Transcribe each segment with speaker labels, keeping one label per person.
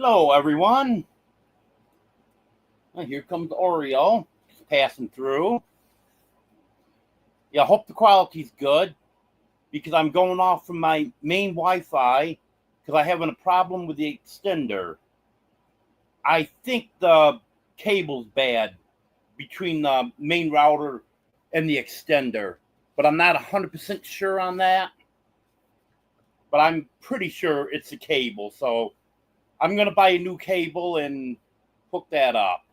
Speaker 1: Hello, everyone. Here comes Oreo, just passing through. Yeah, I hope the quality's good because I'm going off from my main Wi-Fi because I'm having a problem with the extender. I think the cable's bad between the main router and the extender, but I'm not 100% sure on that. But I'm pretty sure it's the cable, so I'm going to buy a new cable and hook that up.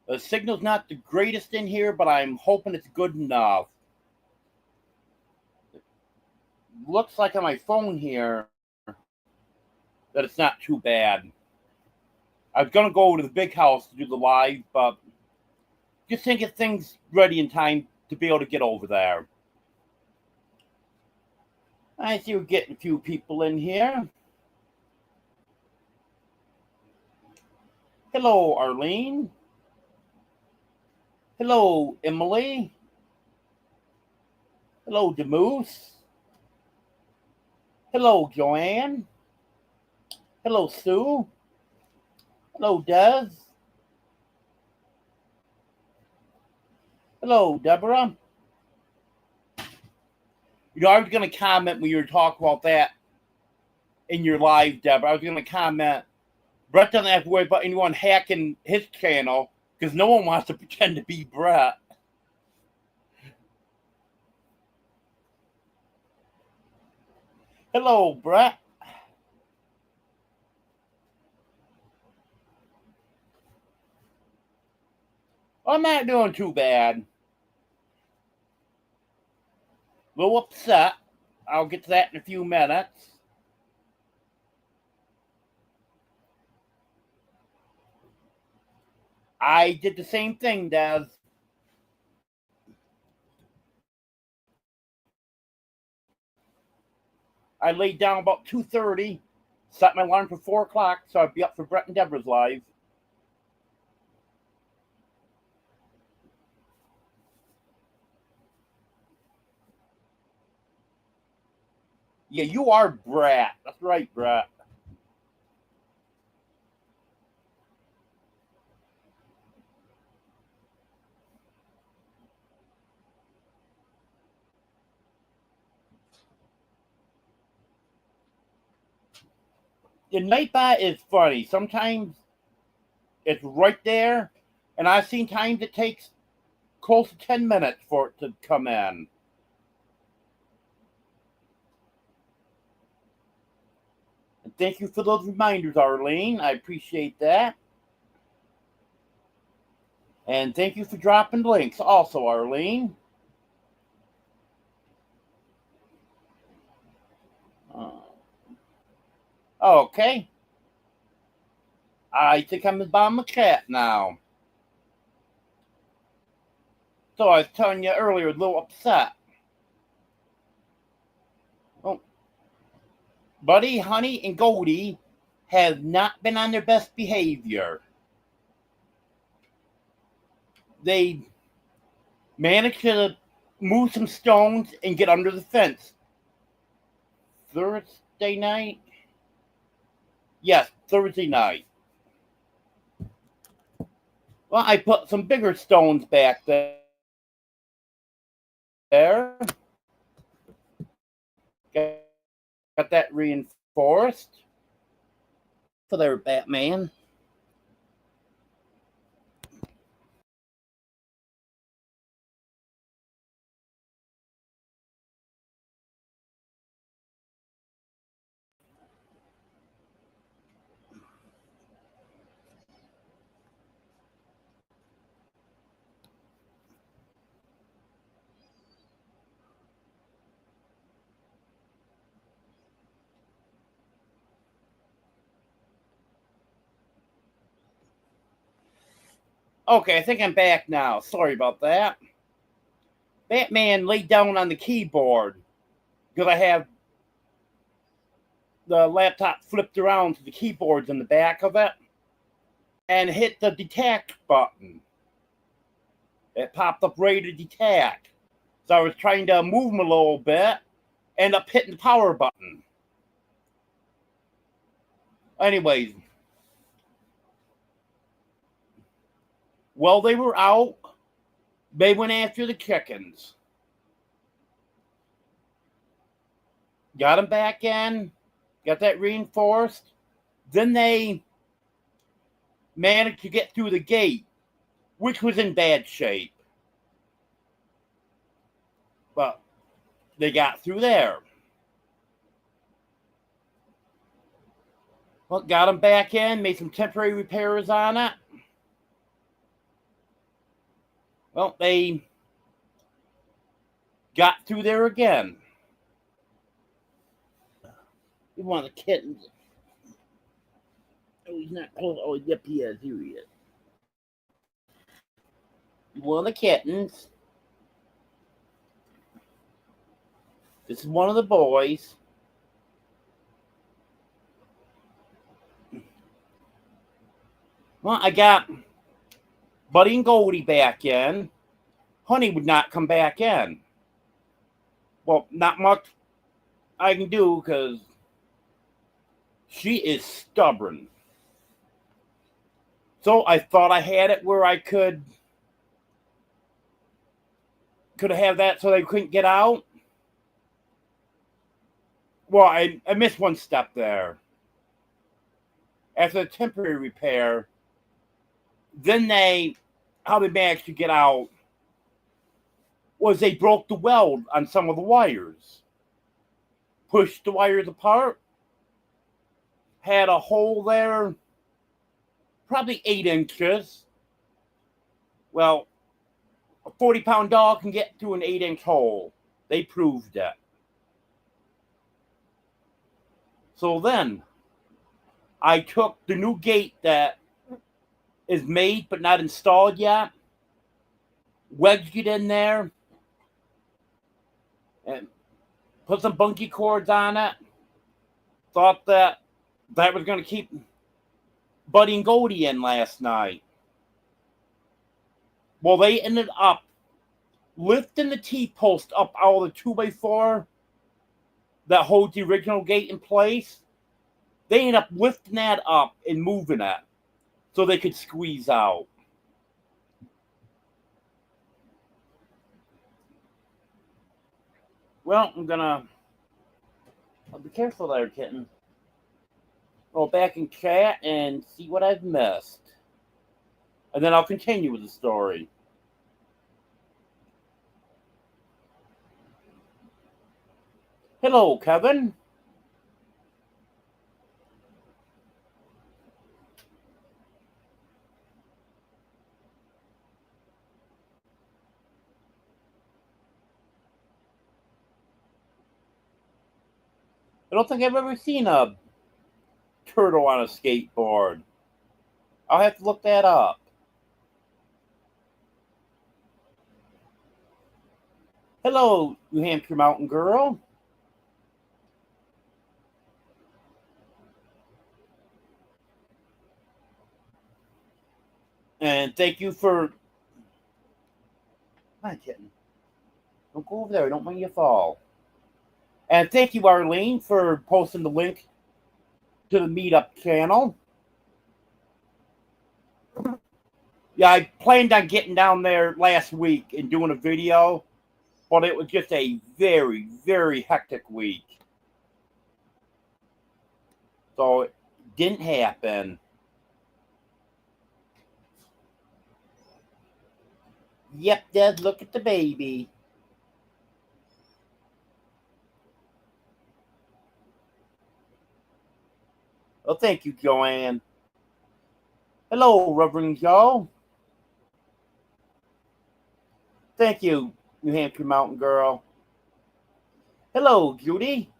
Speaker 1: The signal's not the greatest in here, but I'm hoping it's good enough. Looks like on my phone here that it's not too bad. I was going to go over to the big house to do the live, but just didn't get things ready in time to be able to get over there. I see we're getting a few people in here. Hello, Arlene. Hello, Emily. Hello, Demoose. Hello, Joanne. Hello, Sue. Hello, Des. Hello, Deborah. I was going to comment when you were talking about that in your live, Deborah. I was going to comment, Brett doesn't have to worry about anyone hacking his channel because no one wants to pretend to be Brett. Hello, Brett. I'm not doing too bad. A little upset. I'll get to that in a few minutes. I did the same thing, Des. I laid down about 2:30, set my alarm for 4 o'clock, so I'd be up for Brett and Deborah's live. Yeah, you are Brett. That's right, Brett. The Nightbot is funny. Sometimes it's right there, and I've seen times it takes close to 10 minutes for it to come in. And thank you for those reminders, Arlene. I appreciate that. And thank you for dropping links also, Arlene. Okay. I think I'm about my cat now. So I was telling you earlier, a little upset. Oh. Buddy, Honey, and Goldie have not been on their best behavior. They managed to move some stones and get under the fence. Thursday night? Yes, Thursday night. Well, I put some bigger stones back there. Got that reinforced. For their Batman. Okay, I think I'm back now. Sorry about that. Batman laid down on the keyboard because I have the laptop flipped around to the keyboards in the back of it and hit the detach button. It popped up ready to detach. So I was trying to move him a little bit, end up hitting the power button. Anyways, while they were out, they went after the chickens. Got them back in, got that reinforced. Then they managed to get through the gate, which was in bad shape. But they got through there. Well, got them back in, made some temporary repairs on it. Well, they got through there again. One of the kittens. Oh, he's not close. Oh, yep, he is. Here he is. One of the kittens. This is one of the boys. Well, I got Buddy and Goldie back in. Honey would not come back in. Well, not much I can do because she is stubborn. So I thought I had it where I could have that so they couldn't get out. Well, I missed one step there. After the temporary repair, then how they managed to get out was they broke the weld on some of the wires. Pushed the wires apart. Had a hole there, probably 8 inches. Well, a 40-pound dog can get through an 8-inch hole. They proved it. So then, I took the new gate that is made but not installed yet, wedged it in there, and put some bungee cords on it. Thought that was going to keep Buddy and Goldie in last night. Well, they ended up lifting the T-post up out of the 2x4 that holds the original gate in place. They ended up lifting that up and moving it so they could squeeze out. Well, I'll be careful there, kitten. Go back and chat and see what I've missed. And then I'll continue with the story. Hello, Kevin. I don't think I've ever seen a turtle on a skateboard. I'll have to look that up. Hello, New Hampshire Mountain Girl. And thank you for... Come on, kitten. Don't go over there. I don't want you to fall. And thank you, Arlene, for posting the link to the Meetup channel. Yeah, I planned on getting down there last week and doing a video, but it was just a very, very hectic week. So it didn't happen. Yep, Dad, look at the baby. Well, thank you, Joanne. Hello, Reverend Joe. Thank you, New Hampshire Mountain Girl. Hello, Judy.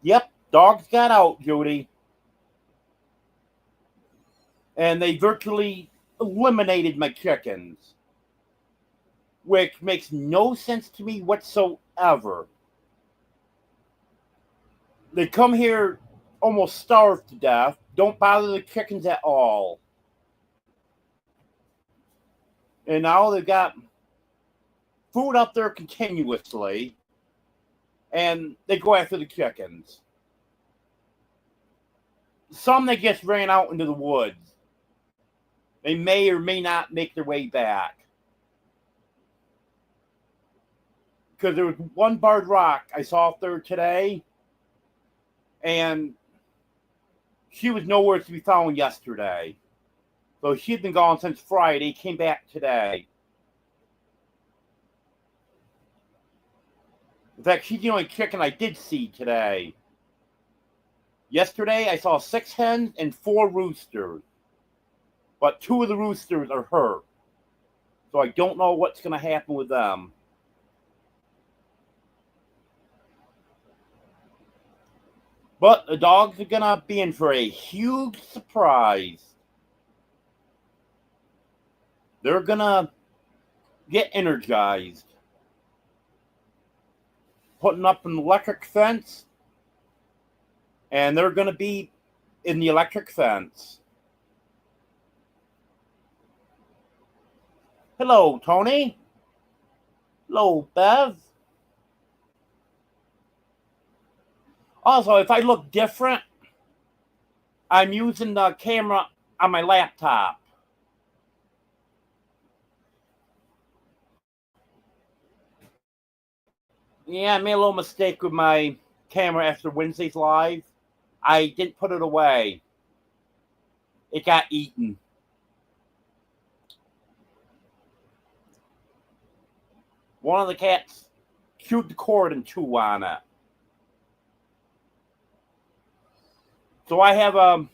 Speaker 1: Yep, dogs got out, Judy. And they virtually eliminated my chickens, which makes no sense to me whatsoever. They come here almost starved to death, don't bother the chickens at all. And now they've got food up there continuously. and they go after the chickens. Some they just ran out into the woods. They may or may not make their way back. Because there was one barred rock I saw up there today, and she was nowhere to be found yesterday. So she'd been gone since Friday, came back today. In fact, she's the only chicken I did see today. Yesterday, I saw 6 hens and 4 roosters. But 2 of the roosters are hurt. So I don't know what's going to happen with them. But the dogs are going to be in for a huge surprise. They're going to get energized. Putting up an electric fence. And they're going to be in the electric fence. Hello, Tony. Hello, Bev. Also, if I look different, I'm using the camera on my laptop. Yeah, I made a little mistake with my camera after Wednesday's live. I didn't put it away. It got eaten. One of the cats chewed the cord and chewed on it. So I have a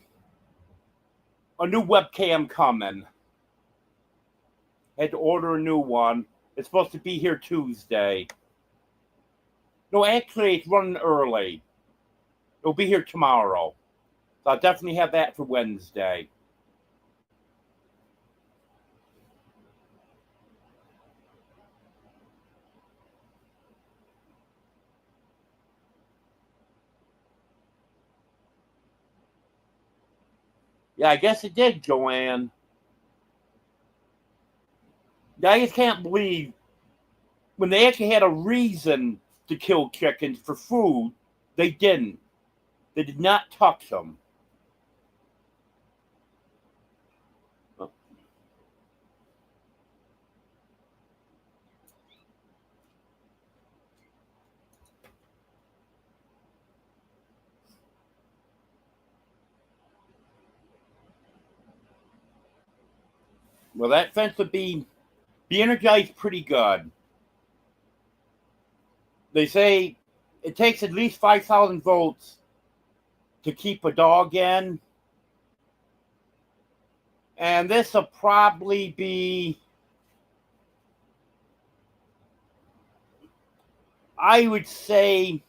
Speaker 1: new webcam coming. Had to order a new one. It's supposed to be here Tuesday. No, actually, it's running early. It'll be here tomorrow. So I'll definitely have that for Wednesday. Yeah, I guess it did, Joanne. I just can't believe when they actually had a reason to kill chickens for food, they didn't. They did not touch them. Well, that fence would be energized pretty good. They say it takes at least 5,000 volts to keep a dog in. And this will probably be, I would say,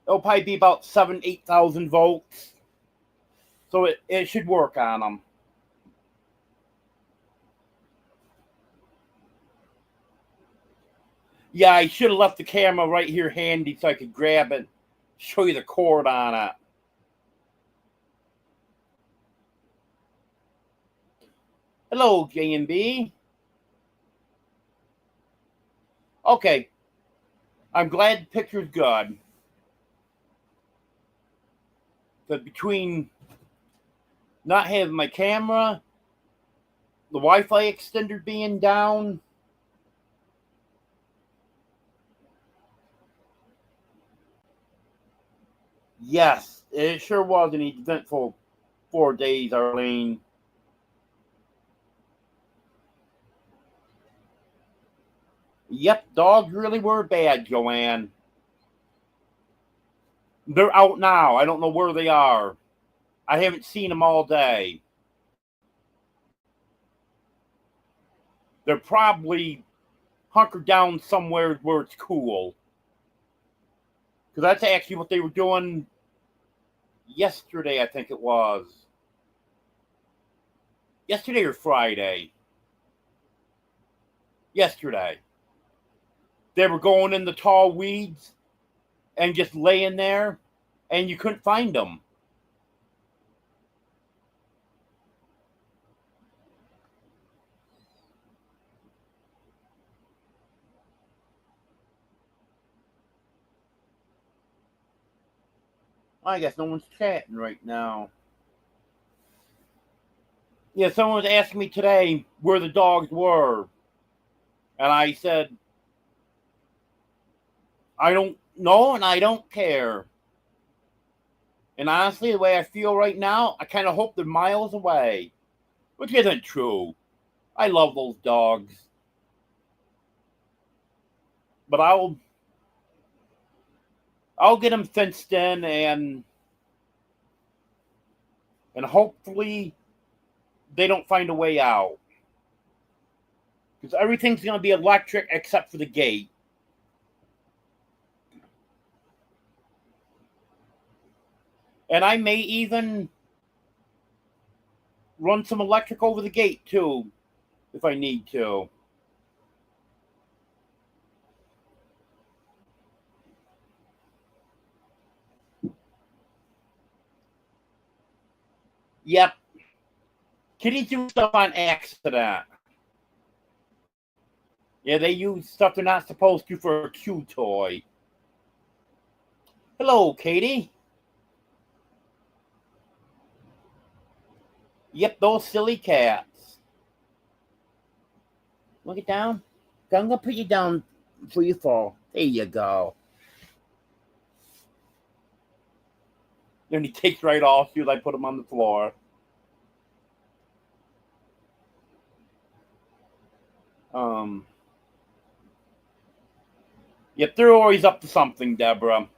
Speaker 1: it'll probably be about 8,000 volts. So it should work on them. Yeah, I should have left the camera right here handy so I could grab it, show you the cord on it. Hello, J&B. Okay. I'm glad the picture's good. But between not having my camera, the Wi-Fi extender being down, yes, it sure was an eventful 4 days, Arlene. Yep, dogs really were bad, Joanne. They're out now. I don't know where they are. I haven't seen them all day. They're probably hunkered down somewhere where it's cool. Because that's actually what they were doing yesterday, I think it was. Yesterday or Friday? Yesterday. They were going in the tall weeds and just laying there, and you couldn't find them. I guess no one's chatting right now. Yeah, someone was asking me today where the dogs were. And I said, I don't know and I don't care. And honestly, the way I feel right now, I kind of hope they're miles away, which isn't true. I love those dogs. But I'll get them fenced in and hopefully they don't find a way out. Because everything's going to be electric except for the gate. And I may even run some electric over the gate too, if I need to. Yep. Kitties do stuff on accident. Yeah, they use stuff they're not supposed to for a cute toy. Hello, Katie. Yep, those silly cats. Look it down. I'm gonna put you down before you fall. There you go. Then he takes right off you as I put him on the floor. Um. Yep, they're always up to something, Deborah.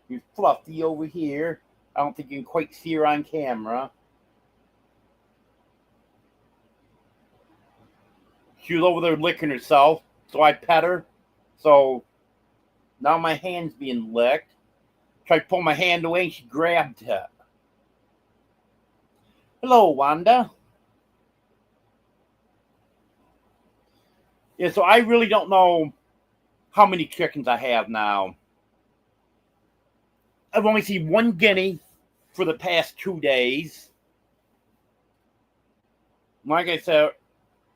Speaker 1: Here's Fluffy over here. I don't think you can quite see her on camera. She was over there licking herself, so I pet her. So now my hand's being licked. Tried to pull my hand away and she grabbed it. Hello, Wanda. Yeah, so I really don't know how many chickens I have now. I've only seen one guinea for the past 2 days. Like I said,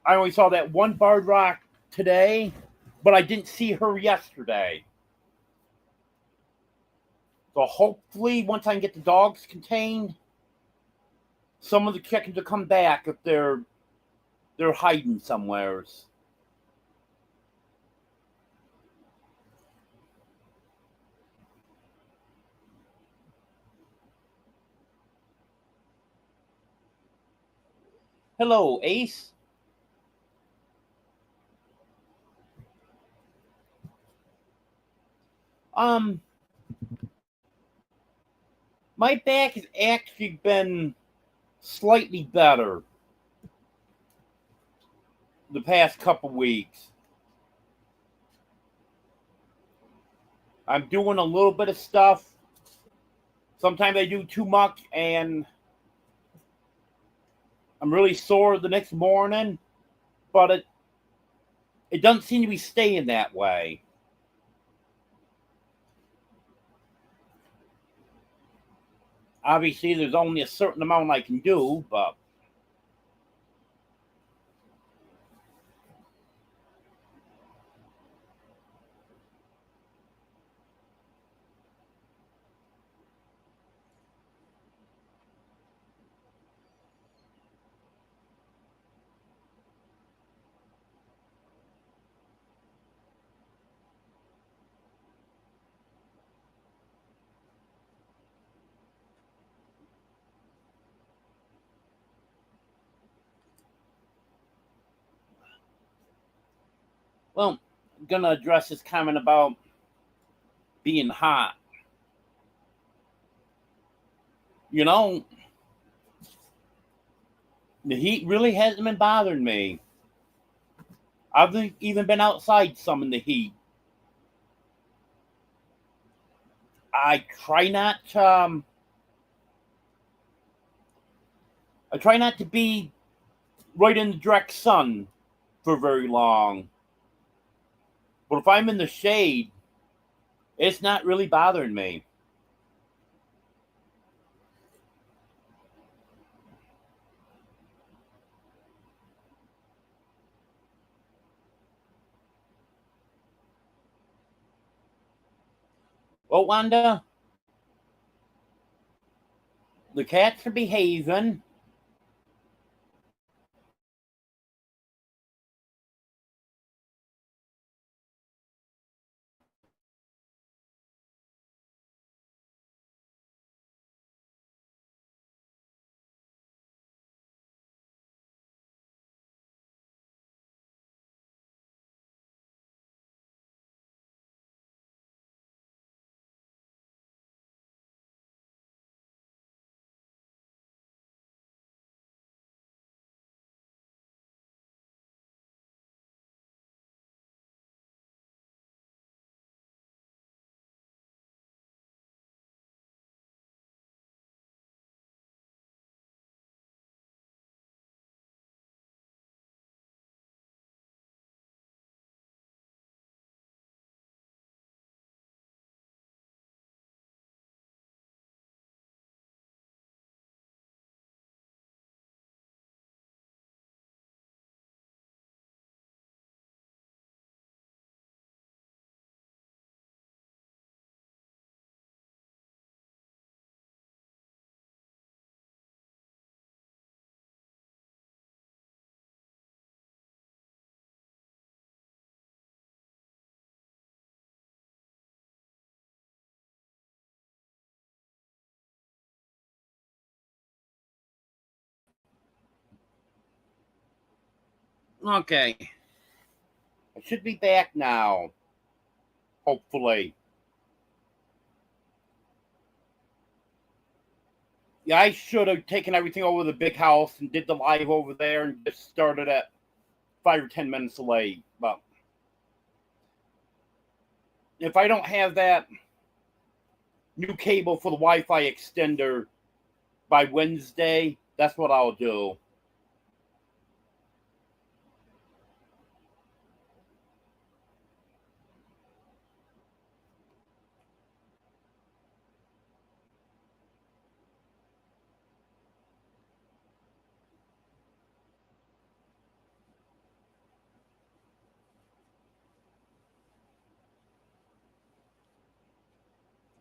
Speaker 1: I only saw that one barred rock today, but I didn't see her yesterday. So hopefully, once I can get the dogs contained, some of the chickens will come back if they're hiding somewheres. Hello, Ace. Um, my back has actually been slightly better the past couple weeks. I'm doing a little bit of stuff. Sometimes I do too much and I'm really sore the next morning, but it doesn't seem to be staying that way. Obviously, there's only a certain amount I can do, but well, I'm gonna address this comment about being hot. You know, the heat really hasn't been bothering me. I've even been outside some in the heat. I try not to, I try not to be right in the direct sun for very long. But if I'm in the shade, it's not really bothering me. Well, Wanda, the cats are behaving. Okay. I should be back now. Hopefully. Yeah, I should have taken everything over to the big house and did the live over there and just started at 5 or 10 minutes late. But if I don't have that new cable for the Wi-Fi extender by Wednesday, that's what I'll do.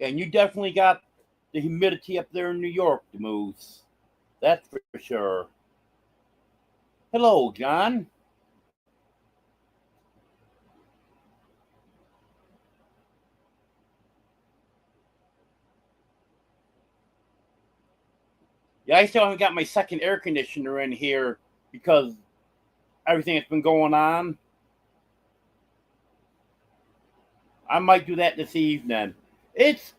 Speaker 1: And you definitely got the humidity up there in New York, the Moose. That's for sure. Hello, John. Yeah, I still haven't got my second air conditioner in here because everything that's been going on. I might do that this evening. It's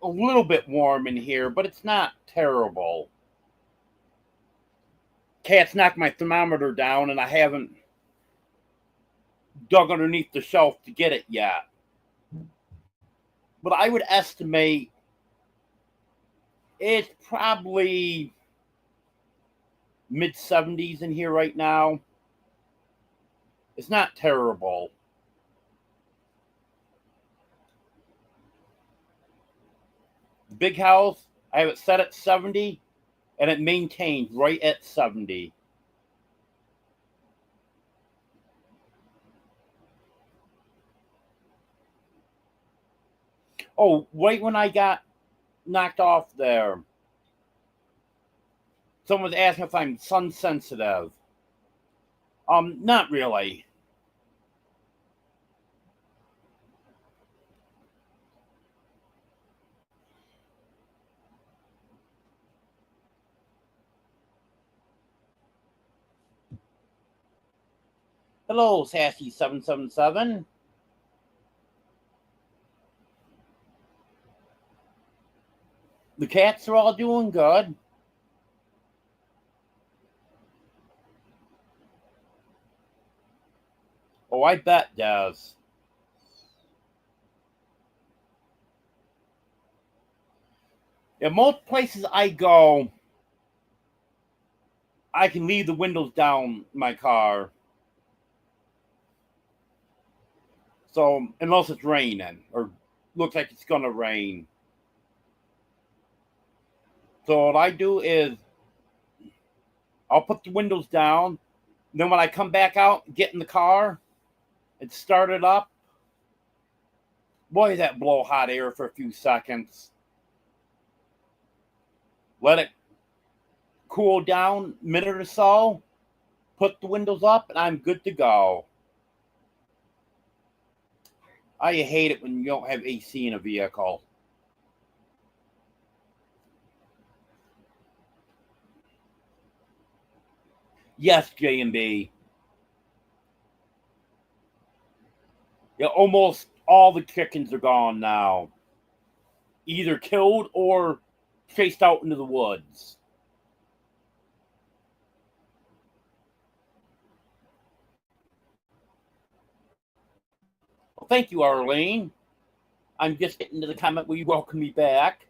Speaker 1: a little bit warm in here, but it's not terrible. Cat's knocked my thermometer down, and I haven't dug underneath the shelf to get it yet. But I would estimate it's probably mid 70s in here right now. It's not terrible. The big house, I have it set at 70 and it maintains right at 70. Oh, right when I got knocked off there, someone was asking if I'm sun sensitive. Not really. Hello, Sassy777. The cats are all doing good. Oh, I bet, Des. In most places I go, I can leave the windows down in my car. So, unless it's raining or looks like it's going to rain. So, what I do is I'll put the windows down. Then, when I come back out, get in the car and start it up, Boy, that blow hot air for a few seconds. Let it cool down a minute or so. Put the windows up, and I'm good to go. I hate it when you don't have AC in a vehicle. Yes, J&B. Yeah, almost all the chickens are gone now. Either killed or chased out into the woods. Well, thank you, Arlene. I'm just getting to the comment where you welcome me back.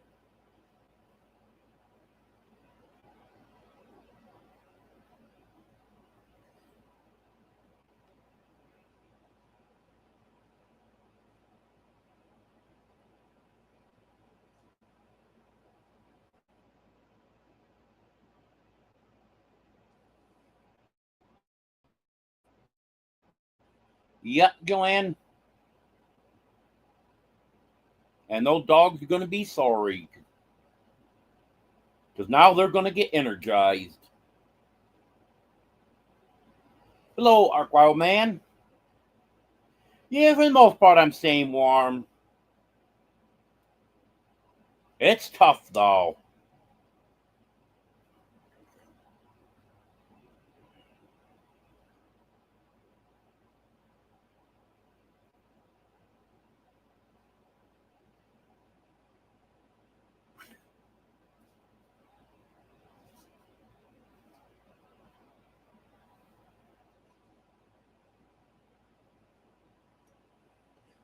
Speaker 1: Yep, Joanne. And those dogs are going to be sorry. Because now they're going to get energized. Hello, Ark Man. Yeah, for the most part, I'm staying warm. It's tough, though.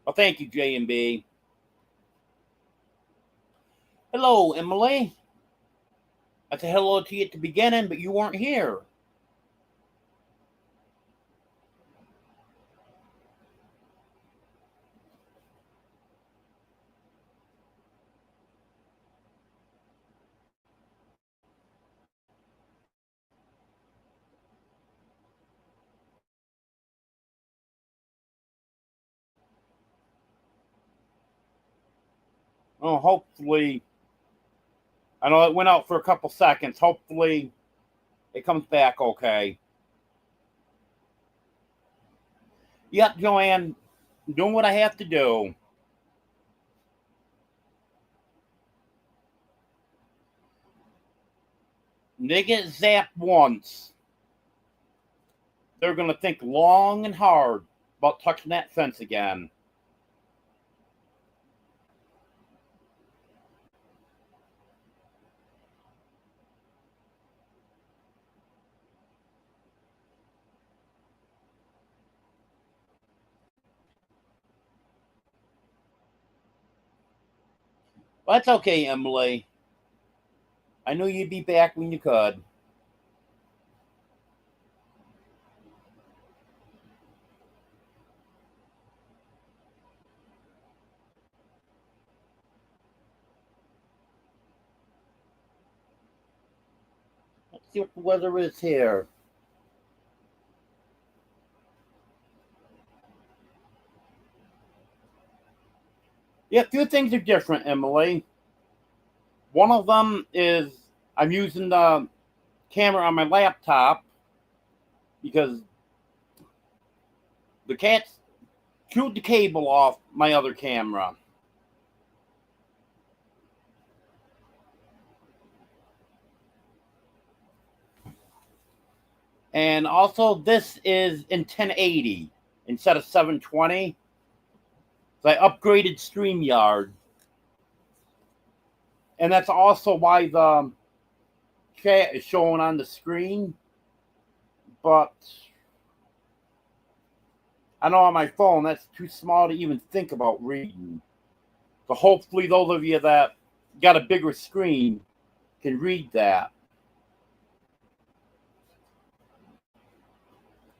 Speaker 1: Well, thank you, J&B. Hello, Emily. I said hello to you at the beginning, but you weren't here. Oh, hopefully, I know it went out for a couple seconds. Hopefully, it comes back okay. Yep, Joanne, doing what I have to do. They get zapped once. They're going to think long and hard about touching that fence again. But that's okay, Emily. I knew you'd be back when you could. Let's see what the weather is here. Yeah, a few things are different, Emily. One of them is I'm using the camera on my laptop because the cats chewed the cable off my other camera. And also, this is in 1080 instead of 720. So I upgraded StreamYard. And that's also why the chat is showing on the screen. But I know on my phone that's too small to even think about reading. So hopefully those of you that got a bigger screen can read that.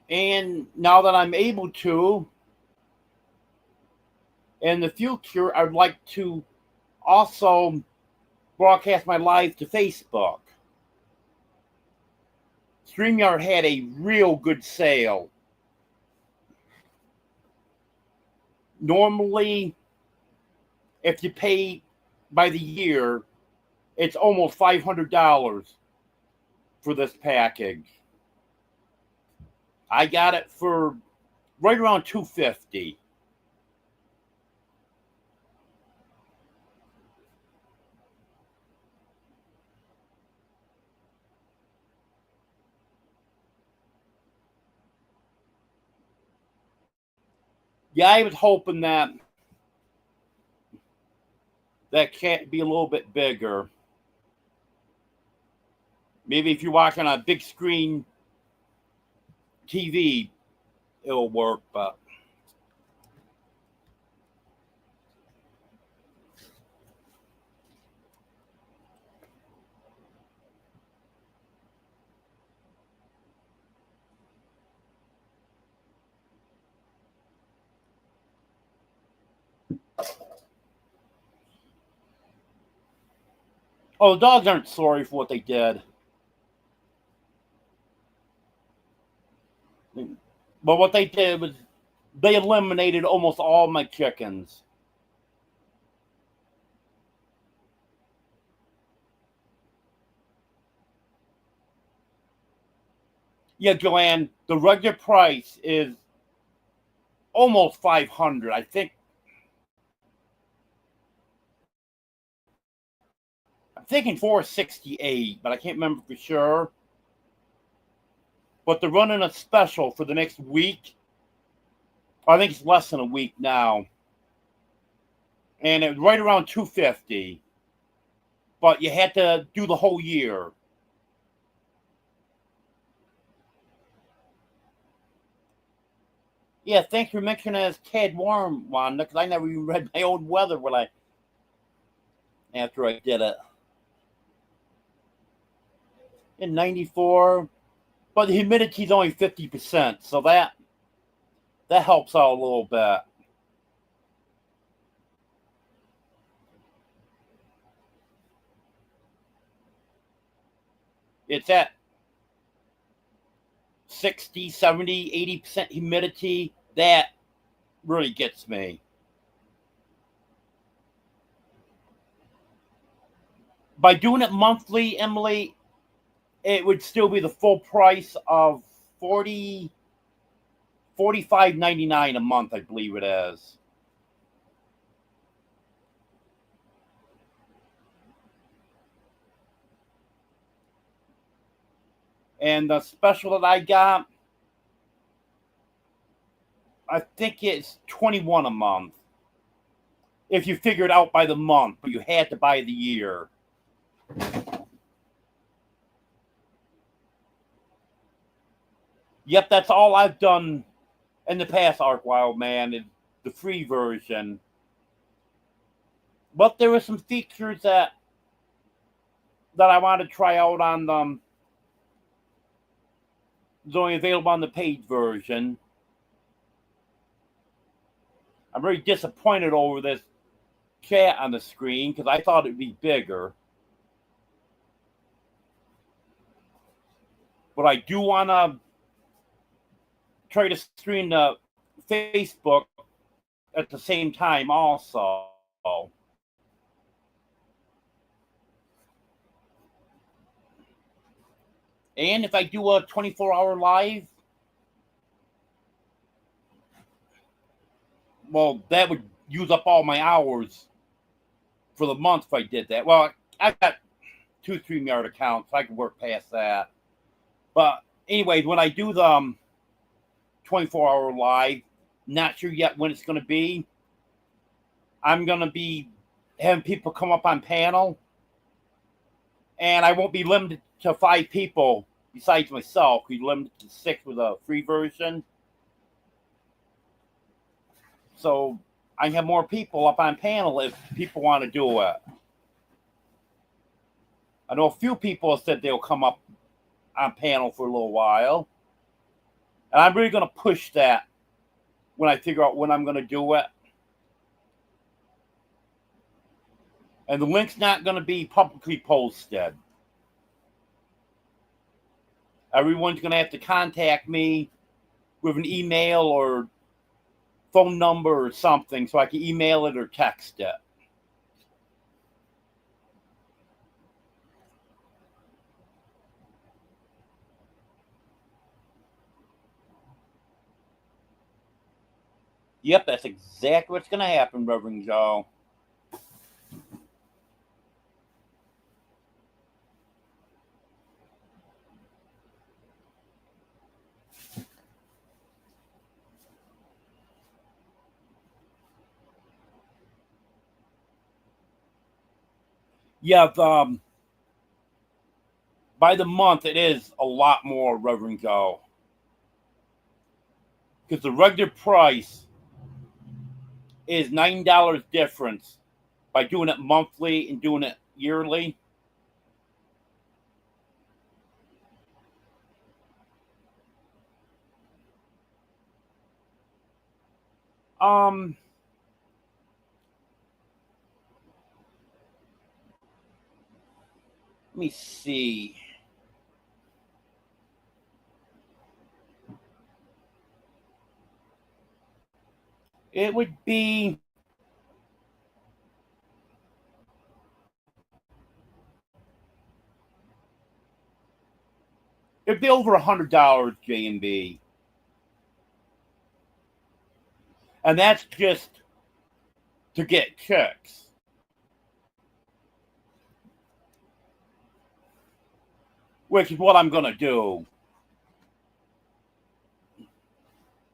Speaker 1: And now that I'm able to, in the future, I'd like to also broadcast my live to Facebook. StreamYard had a real good sale. Normally, if you pay by the year, it's almost $500 for this package. I got it for right around $250. Yeah, I was hoping that can't be a little bit bigger. Maybe if you're watching on a big screen TV, it'll work, but oh, the dogs aren't sorry for what they did. But what they did was they eliminated almost all my chickens. Yeah, Joanne, the regular price is almost 500. I think I'm thinking 468, but I can't remember for sure. But they're running a special for the next week. I think it's less than a week now. And it was right around 250. But you had to do the whole year. Yeah, thanks for mentioning it as Tad Warm, Wanda, because I never even read my own weather after I did it. In 94, but the humidity's only 50%, so that helps out a little bit. It's at 60, 70, 80% humidity. That really gets me. By doing it monthly, Emily, it would still be the full price of $45.99 a month, I believe it is. And the special that I got, I think it's $21 a month. If you figure it out by the month, but you had to buy the year. Yep, that's all I've done in the past, Arc Wild Man, is the free version. But there were some features that I want to try out on them. It's only available on the paid version. I'm very disappointed over this chat on the screen because I thought it'd be bigger. But I do want to try to stream the Facebook at the same time also. And if I do a 24-hour live, well, that would use up all my hours for the month if I did that. Well, I've got 2 StreamYard accounts, so I can work past that. But anyways, when I do the 24-hour live, not sure yet when it's going to be. I'm going to be having people come up on panel, and I won't be limited to 5 people besides myself. We're limited to 6 with a free version. So I have more people up on panel if people want to do it. I know a few people have said they'll come up on panel for a little while. And I'm really going to push that when I figure out when I'm going to do it. And the link's not going to be publicly posted. Everyone's going to have to contact me with an email or phone number or something so I can email it or text it. Yep, that's exactly what's going to happen, Reverend Joe. Yeah, by the month, it is a lot more, Reverend Joe. Because the regular price is $9 difference by doing it monthly and doing it yearly. Um, Let me see. It would be it'd be over $100, J&B, and that's just to get chicks. Which is what I'm gonna do.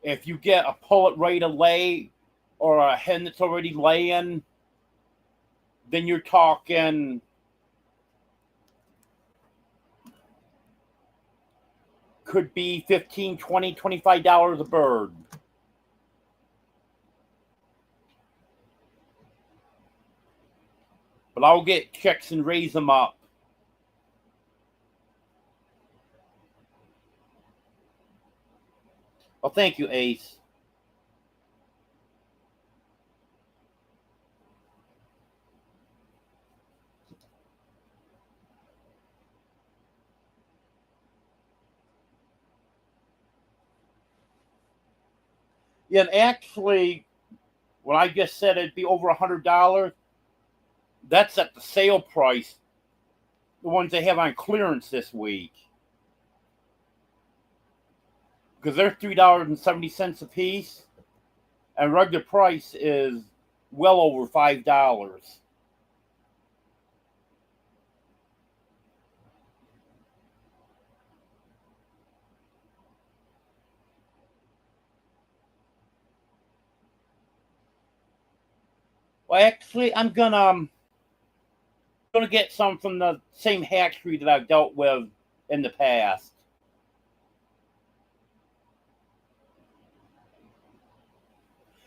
Speaker 1: If you get a pullet ready to lay or a hen that's already laying, then you're talking could be $15, $20, $25 a bird. But I'll get chicks and raise them up. Well, thank you, Ace. Yeah, and actually, when I just said it'd be over $100, that's at the sale price. The ones they have on clearance this week, because they're $3.70 a piece, and regular price is well over $5. Well, actually, I'm gonna get some from the same hatchery that I've dealt with in the past.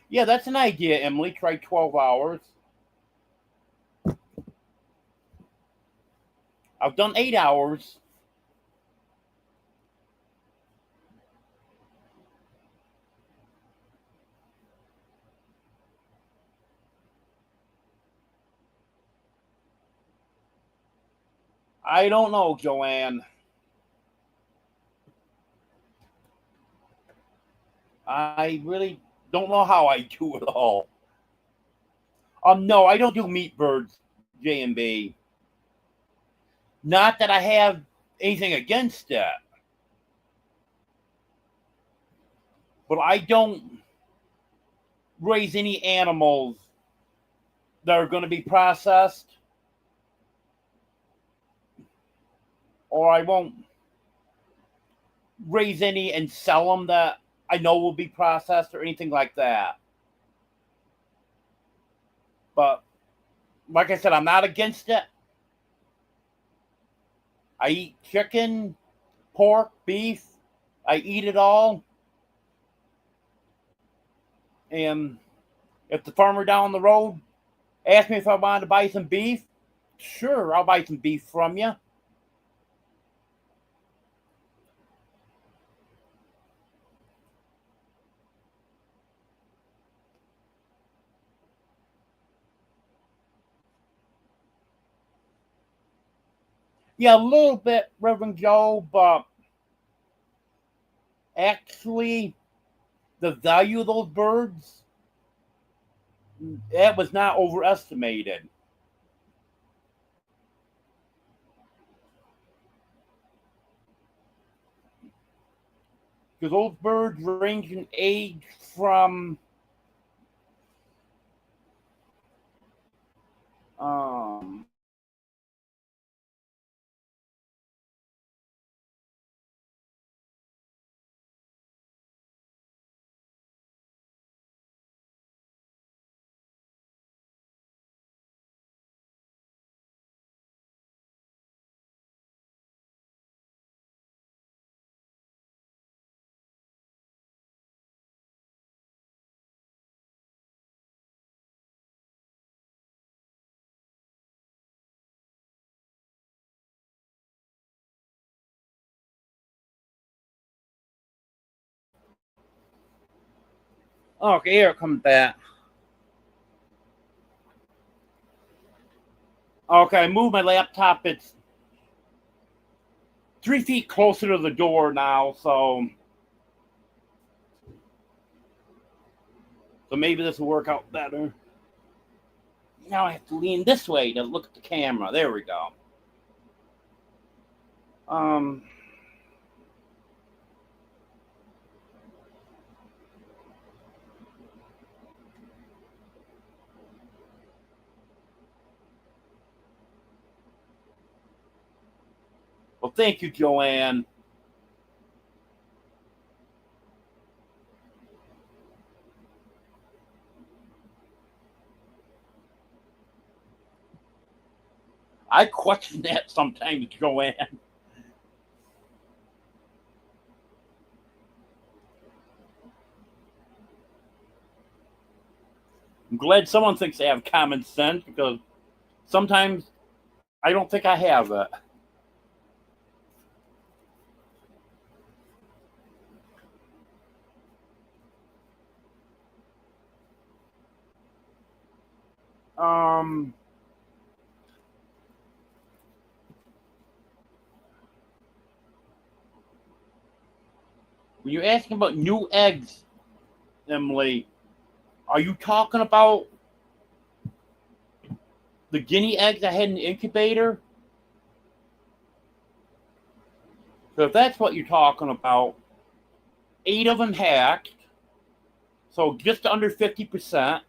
Speaker 1: Yeah, that's an idea, Emily. Try 12 hours. I've done 8 hours. I don't know, Joanne. I really don't know how I do it all. No, I don't do meat birds, J and B. Not that I have anything against it, but I don't raise any animals that are going to be processed, or I won't raise any and sell them that I know will be processed or anything like that. But like I said, I'm not against it. I eat chicken, pork, beef. I eat it all. And if the farmer down the road asks me if I wanted to buy some beef, sure, I'll buy some beef from you. Yeah, a little bit, Reverend Joe, but actually, the value of those birds, that was not overestimated. Because those birds range in age from Um, okay, here it comes back. Okay, I moved my laptop. It's 3 feet closer to the door now, so maybe this will work out better. Now I have to lean this way to look at the camera. There we go. Um, well, thank you, Joanne. I question that sometimes, Joanne. I'm glad someone thinks they have common sense because sometimes I don't think I have it. Um, when you're asking about new eggs, Emily, are you talking about the guinea eggs I had in the incubator? So if that's what you're talking about, 8 of them hatched, so just under 50%,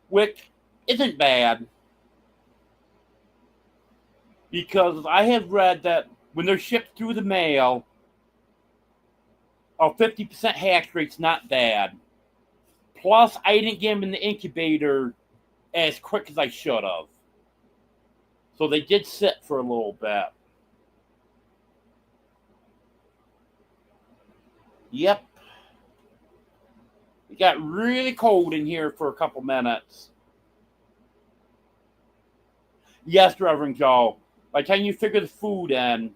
Speaker 1: which isn't bad because I have read that when they're shipped through the mail, a 50% hatch rate's not bad. Plus, I didn't get them in the incubator as quick as I should have. So they did sit for a little bit. Yep. It got really cold in here for a couple minutes. Yes, Reverend Joe. By the time you figure the food in,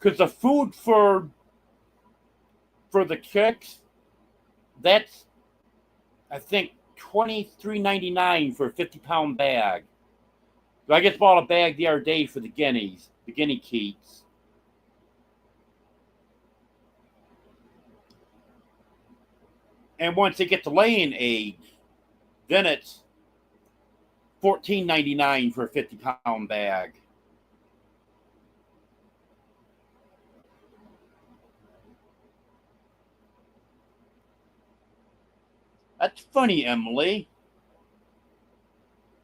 Speaker 1: because the food for the chicks, that's I think $23.99 for a 50-pound bag. So I just bought a bag the other day for the guineas, the guinea keats. And once they get to laying age, then it's $14.99 for a 50-pound bag. That's funny, Emily.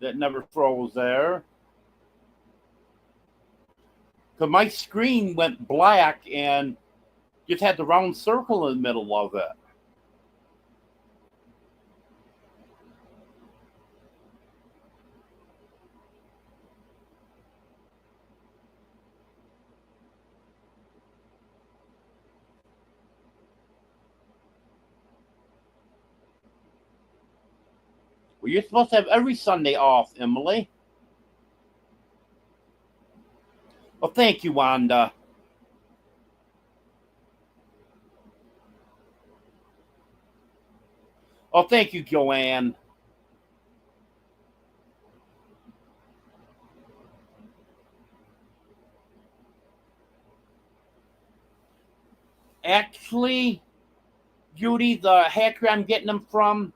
Speaker 1: That never froze there. Because my screen went black and just had the round circle in the middle of it. Well, you're supposed to have every Sunday off, Emily. Well, thank you, Wanda. Oh, thank you, Joanne. Actually, Judy, the hatchery I'm getting them from,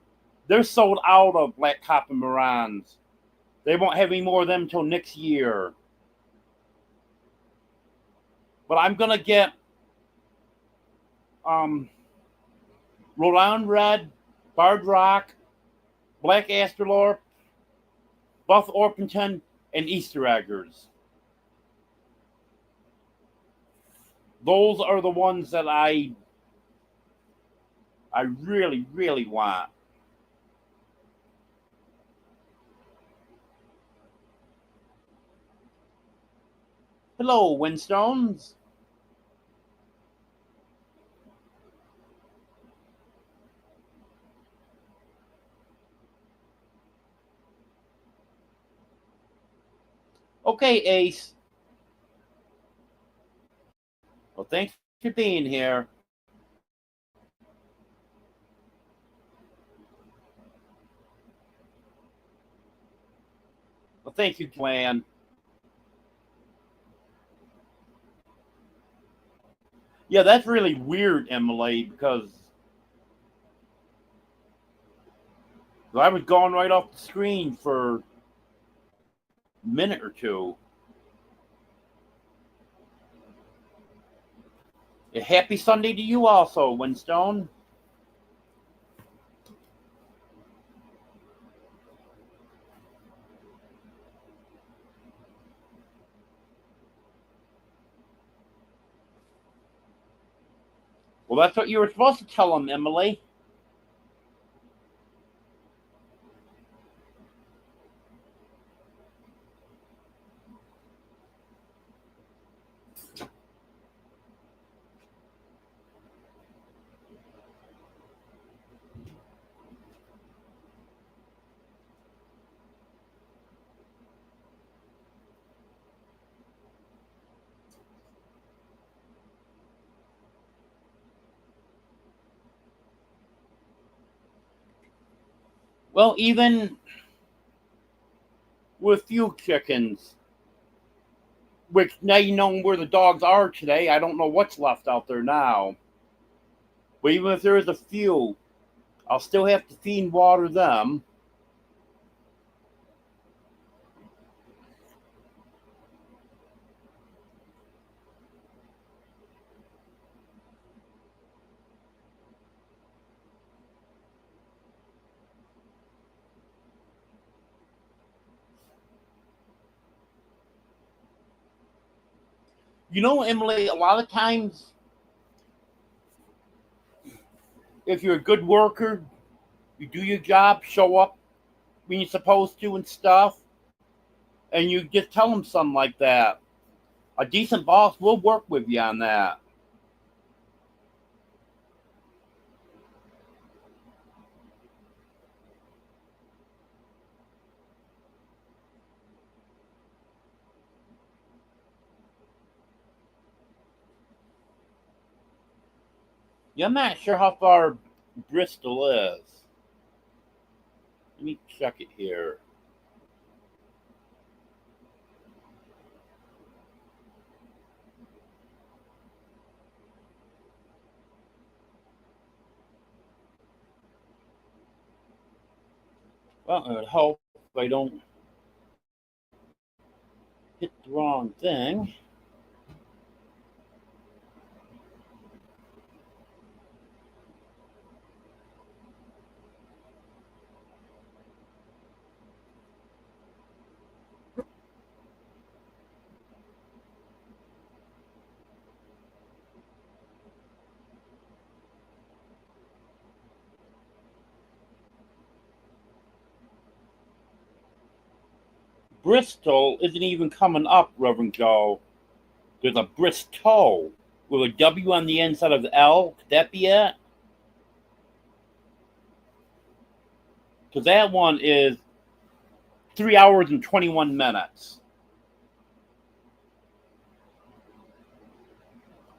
Speaker 1: they're sold out of Black Copper Marans. They won't have any more of them until next year. But I'm gonna get um, Rhode Island Red, Barred Rock, Black Astrolorp, Buff Orpington, and Easter Eggers. Those are the ones that I really, really want. Hello, Windstones. Okay, Ace. Well, thanks for being here. Well, thank you, Clan. Yeah, that's really weird, Emily, because I was gone right off the screen for a minute or two. A happy Sunday to you also, Windstone. Well, that's what you were supposed to tell him, Emily. Well, even with few chickens, which now you know where the dogs are today, I don't know what's left out there now. But even if there is a few, I'll still have to feed and water them. You know, Emily, a lot of times, if you're a good worker, you do your job, show up when you're supposed to and stuff, and you just tell them something like that. A decent boss will work with you on that. Yeah, I'm not sure how far Bristol is. Let me check it here. Well, it would help if I don't hit the wrong thing. Bristol isn't even coming up, Reverend Joe. There's a Bristol with a W on the inside of the L. Could that be it? Because that one is 3 hours and 21 minutes.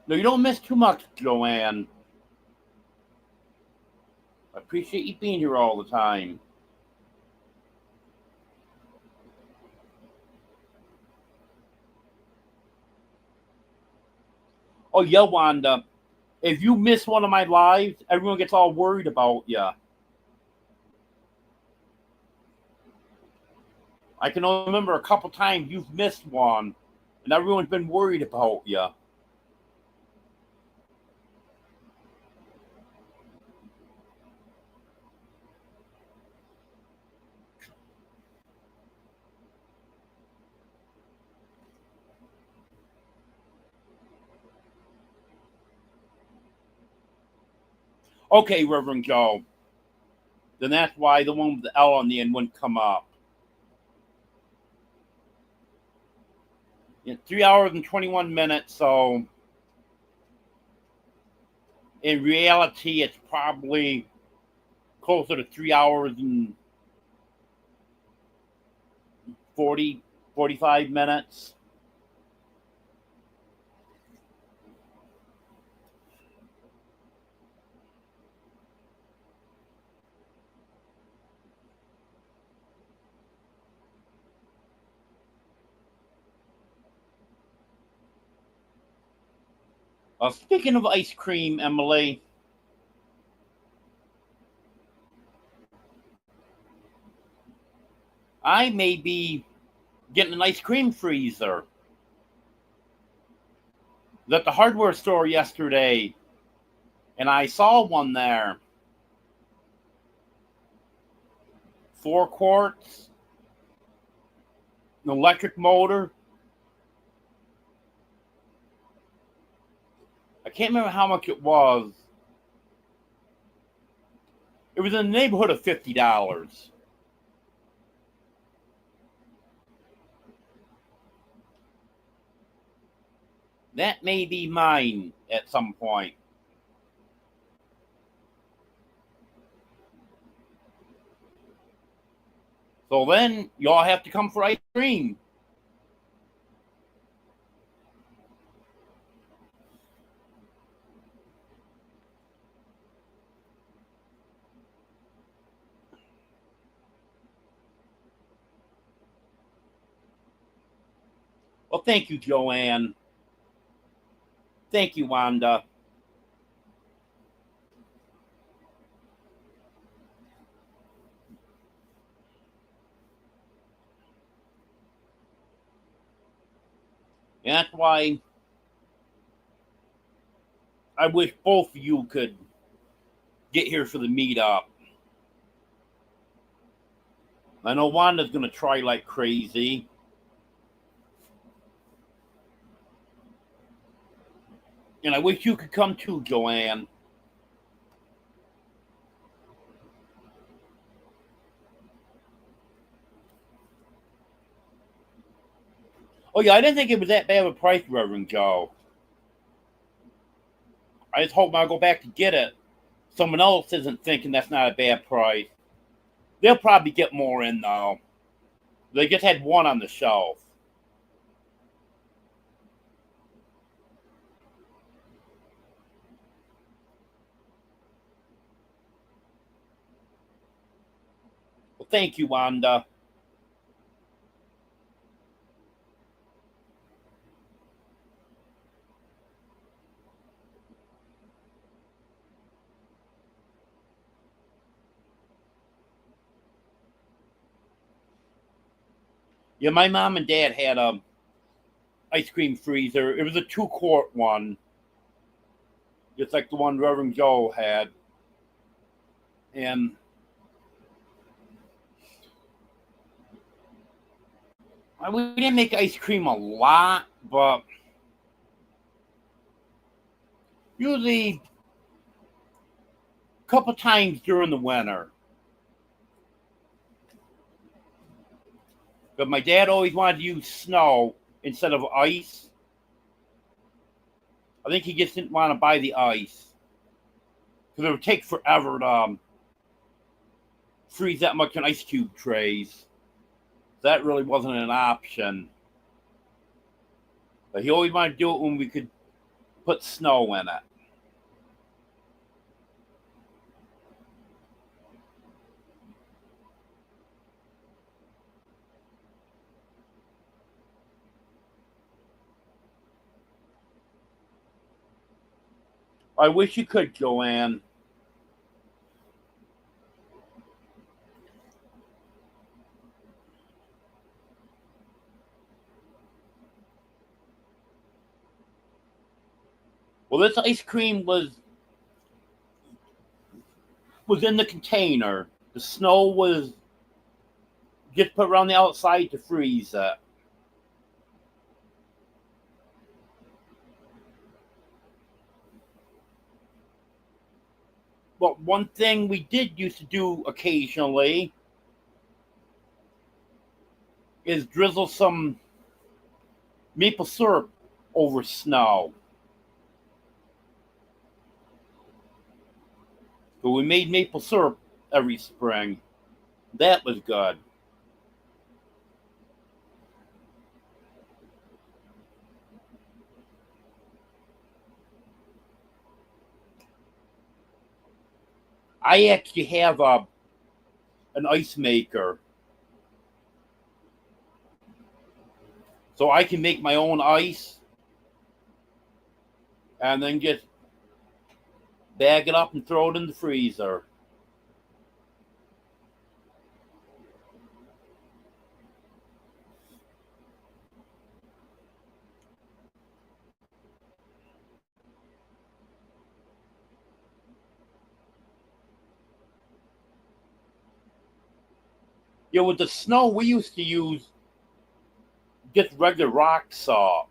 Speaker 1: No, you don't miss too much, Joanne. I appreciate you being here all the time. Oh, yeah, Wanda. If you miss one of my lives, everyone gets all worried about you. I can only remember a couple times you've missed one, and everyone's been worried about you. Okay, Reverend Joe. Then that's why the one with the L on the end wouldn't come up. Yeah, 3 hours and 21 minutes, so in reality, it's probably closer to 3 hours and 45 minutes. Speaking of ice cream, Emily, I may be getting an ice cream freezer. Was at the hardware store yesterday, and I saw one there. 4 quarts, an electric motor. I can't remember how much it was. It was in the neighborhood of $50. That may be mine at some point. So then y'all have to come for ice cream. Well, thank you, Joanne. Thank you, Wanda. And that's why I wish both of you could get here for the meetup. I know Wanda's going to try like crazy. And I wish you could come too, Joanne. Oh, yeah, I didn't think it was that bad of a price, Reverend Joe. I just hope when I go back to get it, someone else isn't thinking that's not a bad price. They'll probably get more in, though. They just had one on the shelf. Well, thank you, Wanda. Yeah, my mom and dad had a ice cream freezer. It was a 2 quart one, just like the one Reverend Joe had. And we didn't make ice cream a lot, but usually a couple times during the winter. But my dad always wanted to use snow instead of ice. I think he just didn't want to buy the ice because it would take forever to freeze that much in ice cube trays. That really wasn't an option. But he always wanted to do it when we could put snow in it. I wish you could, Joanne. Well, this ice cream was in the container. The snow was just put around the outside to freeze it. But one thing we did used to do occasionally is drizzle some maple syrup over snow. But we made maple syrup every spring. That was good. I actually have an ice maker, so I can make my own ice and then just bag it up and throw it in the freezer. Yeah, with the snow, we used to use just regular rock salt.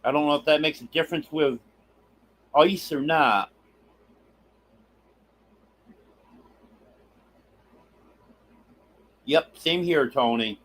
Speaker 1: I don't know if that makes a difference with ice or not. Yep, same here, Tony.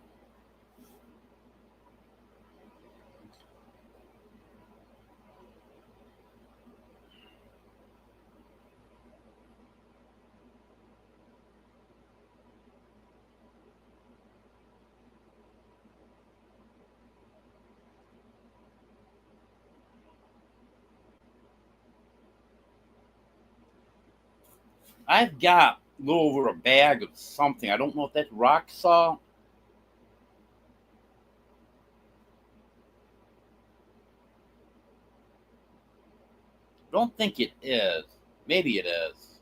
Speaker 1: I've got a little over a bag of something. I don't know if that's rock salt. I don't think it is. Maybe it is.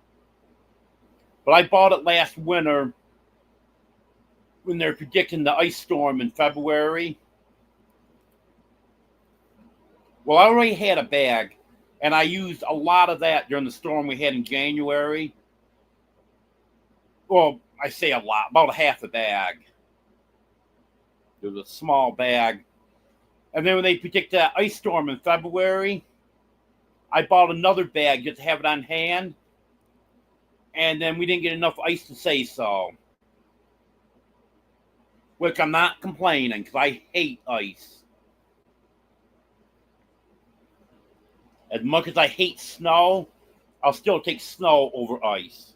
Speaker 1: But I bought it last winter when they're predicting the ice storm in February. Well, I already had a bag, and I used a lot of that during the storm we had in January. Well, I say a lot, about a half a bag. It was a small bag. And then when they predict that ice storm in February, I bought another bag just to have it on hand. And then we didn't get enough ice to say so. Which I'm not complaining because I hate ice. As much as I hate snow, I'll still take snow over ice.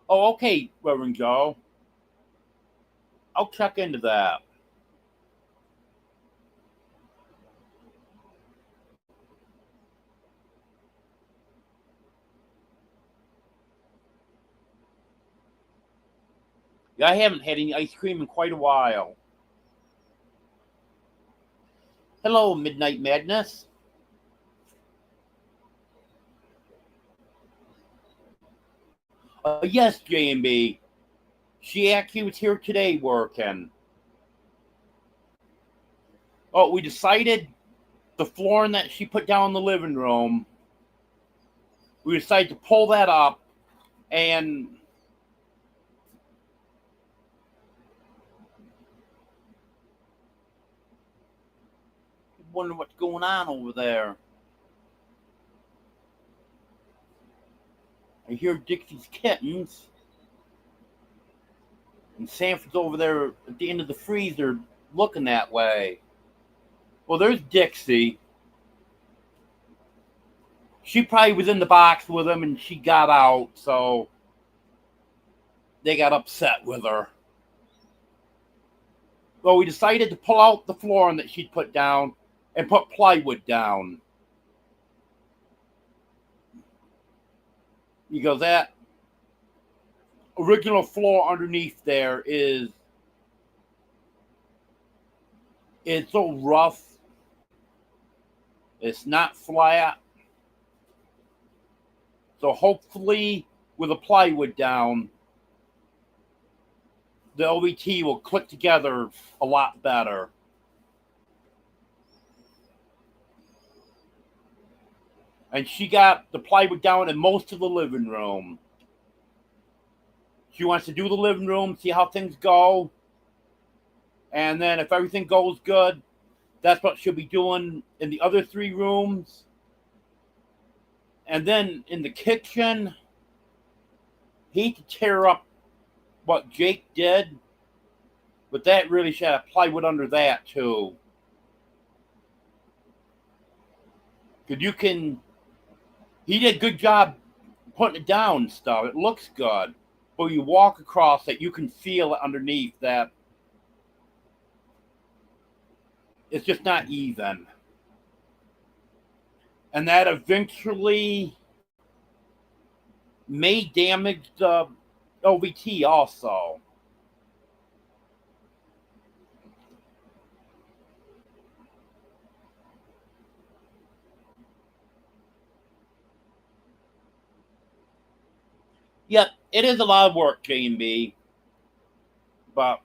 Speaker 1: Oh, okay, Reverend Joe. I'll check into that. Yeah, I haven't had any ice cream in quite a while. Hello, Midnight Madness. Yes, J&B. She actually was here today working. Oh, we decided the flooring that she put down in the living room, we decided to pull that up and wonder what's going on over there. I hear Dixie's kittens. And Sanford's over there at the end of the freezer looking that way. Well, there's Dixie. She probably was in the box with him and she got out, so they got upset with her. Well, we decided to pull out the flooring that she'd put down and put plywood down. Because that original floor underneath there is it's so rough. It's not flat. So hopefully with the plywood down, the OVT will click together a lot better. And she got the plywood down in most of the living room. She wants to do the living room, see how things go. And then if everything goes good, that's what she'll be doing in the other 3 rooms. And then in the kitchen, hate to tear up what Jake did, but that really should have plywood under that too. Because he did a good job putting it down and stuff. It looks good. But you walk across it, you can feel it underneath that it's just not even. And that eventually may damage the OVT also. Yep, it is a lot of work, J&B. But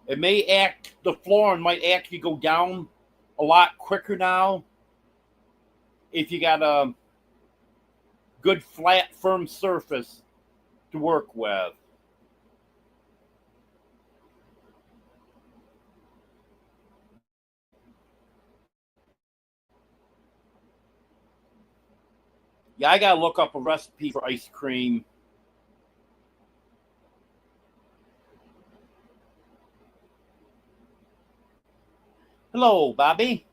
Speaker 1: the flooring might actually go down a lot quicker now if you got a good, flat, firm surface to work with. Yeah, I gotta look up a recipe for ice cream. Hello, Bobby.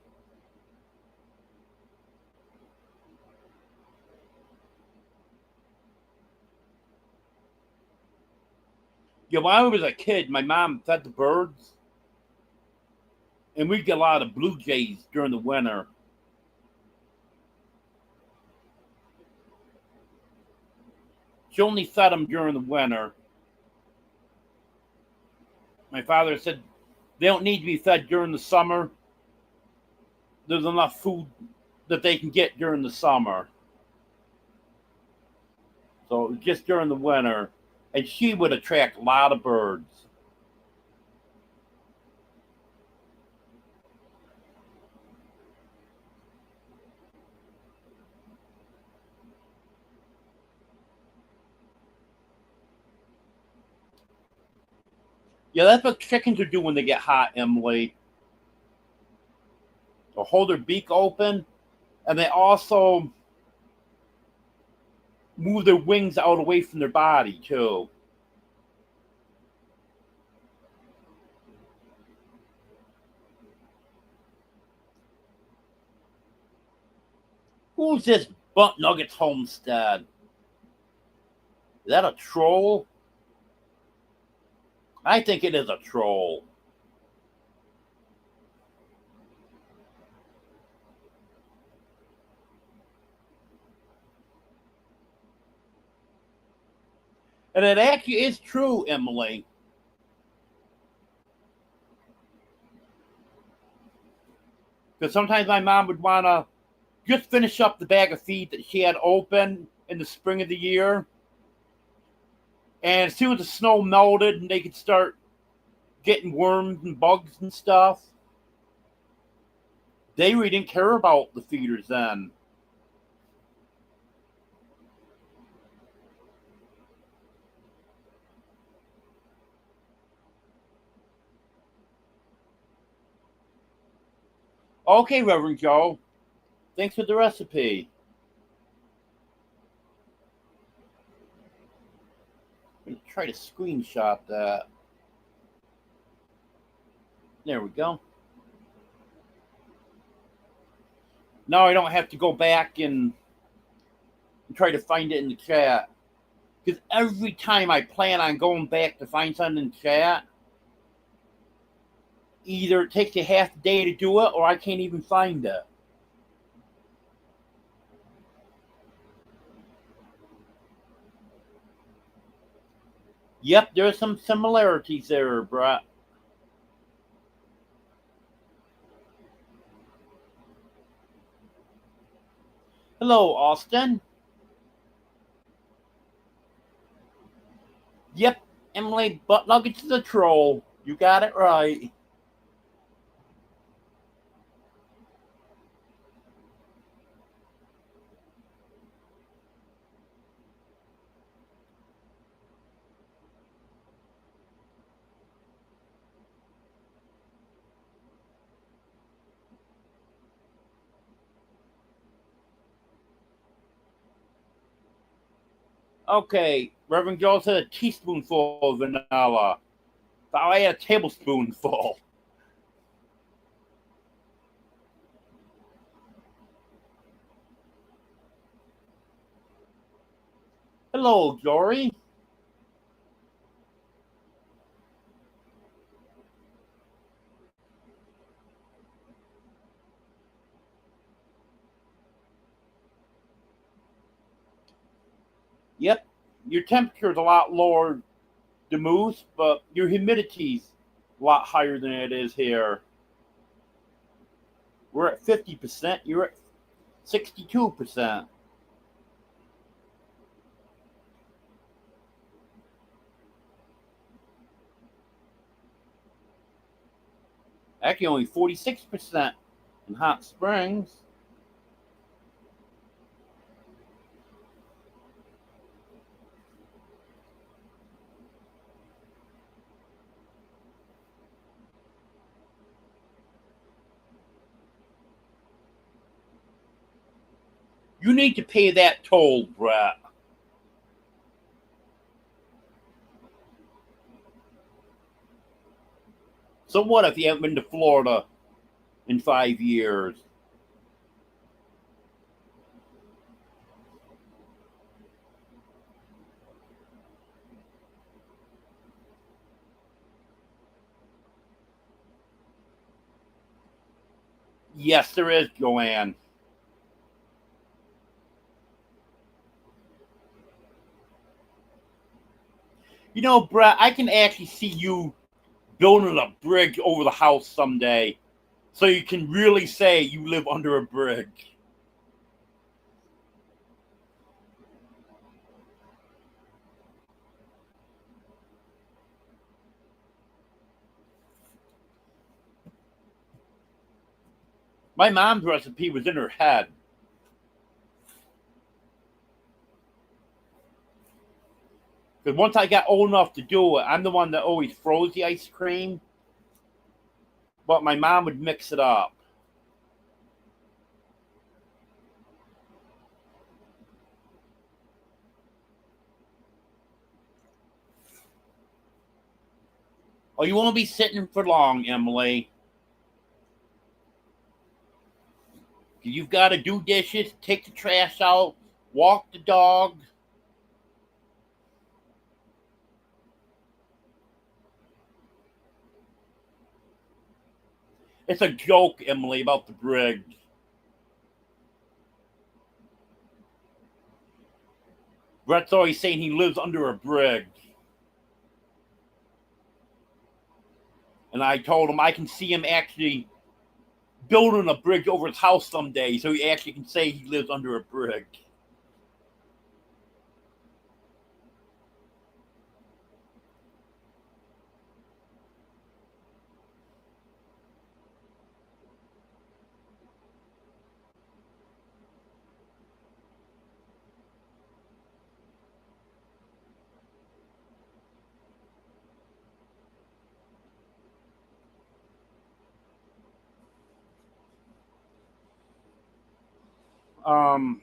Speaker 1: Yeah, when I was a kid, my mom fed the birds, and we'd get a lot of blue jays during the winter. She only fed them during the winter. My father said they don't need to be fed during the summer. There's enough food that they can get during the summer. So just during the winter, and she would attract a lot of birds. Yeah, that's what chickens are do when they get hot, Emily. They'll hold their beak open, and they also move their wings out away from their body, too. Who's this Butt Nuggets Homestead? Is that a troll? I think it is a troll. And it actually is true, Emily. Because sometimes my mom would want to just finish up the bag of feed that she had open in the spring of the year. And as soon as the snow melted and they could start getting worms and bugs and stuff, they really didn't care about the feeders then. Okay, Reverend Joe. Thanks for the recipe. I'm going to try to screenshot that. There we go. Now I don't have to go back and try to find it in the chat. Because every time I plan on going back to find something in chat, either it takes a half a day to do it or I can't even find it. Yep, there are some similarities there, Brett. Hello, Austin. Yep, Emily Butt Nuggets is a troll. You got it right. Okay, Reverend Joe said a teaspoonful of vanilla. Thought I had a tablespoonful. Hello, Jory. Yep, your temperature is a lot lower than Moose, but your humidity's a lot higher than it is here. We're at 50%. You're at 62%. Actually, only 46% in Hot Springs. You need to pay that toll, Brett. So what if you haven't been to Florida in 5 years? Yes, there is, Joanne. You know, Brett, I can actually see you building a bridge over the house someday, so you can really say you live under a bridge. My mom's recipe was in her head. Because once I got old enough to do it, I'm the one that always froze the ice cream, but my mom would mix it up. Oh, you won't be sitting for long, Emily. You've got to do dishes, take the trash out, walk the dog. It's a joke, Emily, about the bridge. Brett's always saying he lives under a bridge. And I told him I can see him actually building a bridge over his house someday so he actually can say he lives under a bridge. Um,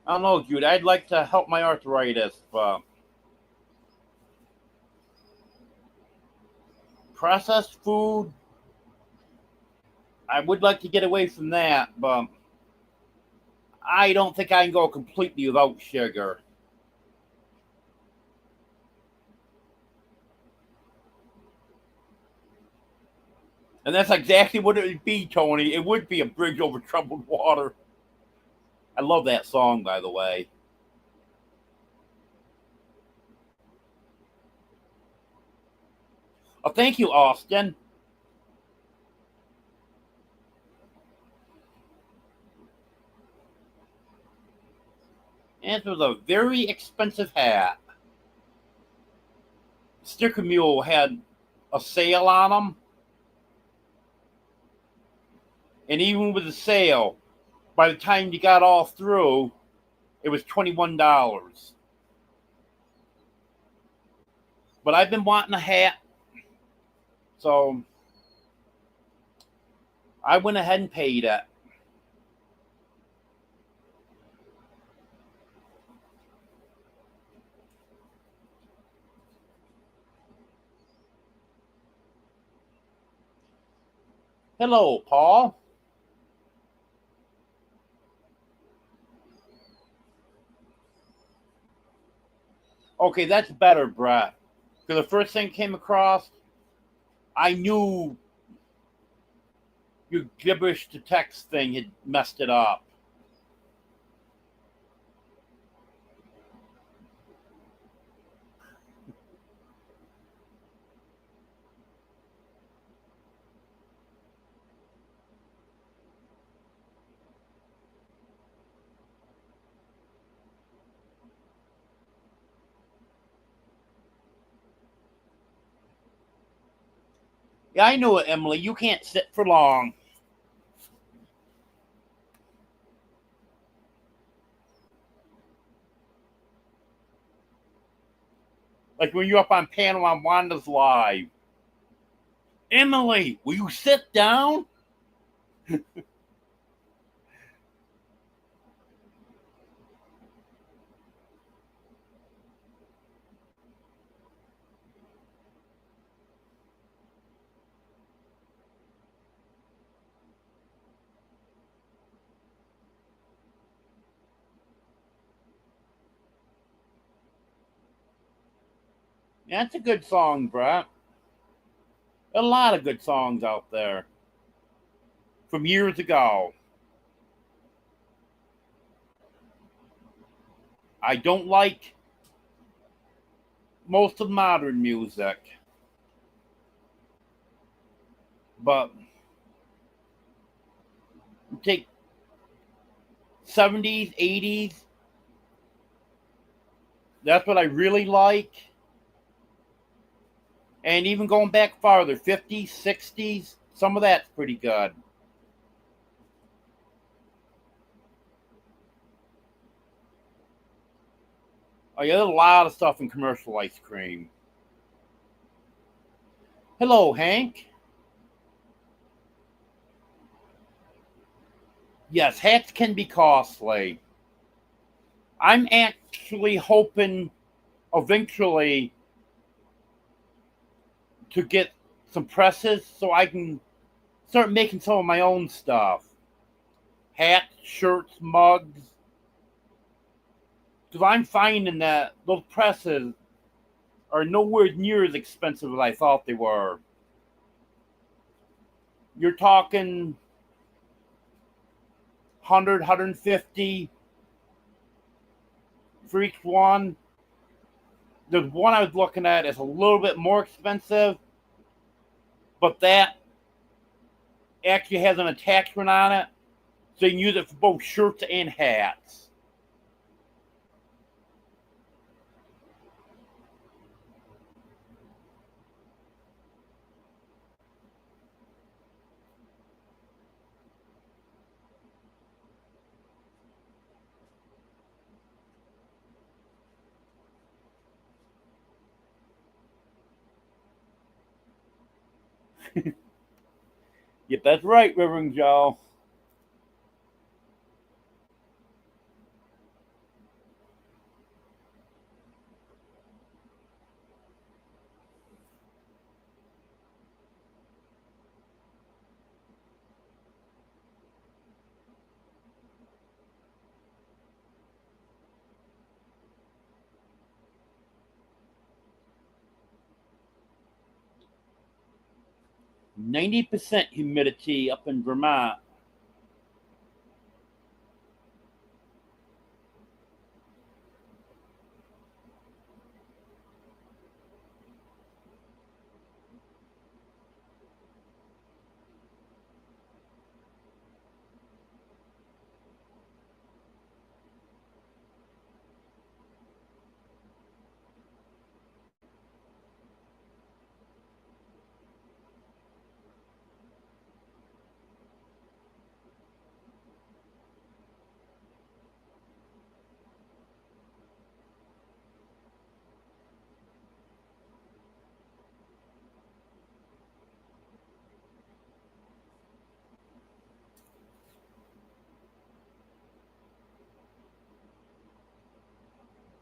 Speaker 1: I don't know, Jude. I'd like to help my arthritis, but processed food, I would like to get away from that, but I don't think I can go completely without sugar. And that's exactly what it would be, Tony. It would be a bridge over troubled water. I love that song, by the way. Oh, thank you, Austin. And it was a very expensive hat. Sticker Mule had a sale on them, and even with the sale, by the time you got all through, it was $21. But I've been wanting a hat, so I went ahead and paid it. Hello, Paul. Okay, that's better, Brett. Because the first thing came across, I knew your gibberish to text thing had messed it up. Yeah, I knew it, Emily. You can't sit for long. Like when you're up on panel on Wanda's Live. Emily, will you sit down? That's a good song, Brett. A lot of good songs out there from years ago. I don't like most of modern music, but take 70s, 80s, that's what I really like. And even going back farther, 50s, 60s, some of that's pretty good. Oh, yeah, there's a lot of stuff in commercial ice cream. Hello, Hank. Yes, hats can be costly. I'm actually hoping eventually to get some presses so I can start making some of my own stuff. Hats, shirts, mugs. Because I'm finding that those presses are nowhere near as expensive as I thought they were. You're talking 100, for each one. There's one I was looking at is a little bit more expensive, but that actually has an attachment on it, so you can use it for both shirts and hats. Yep, that's right, Reverend Joe. – 90% humidity up in Vermont.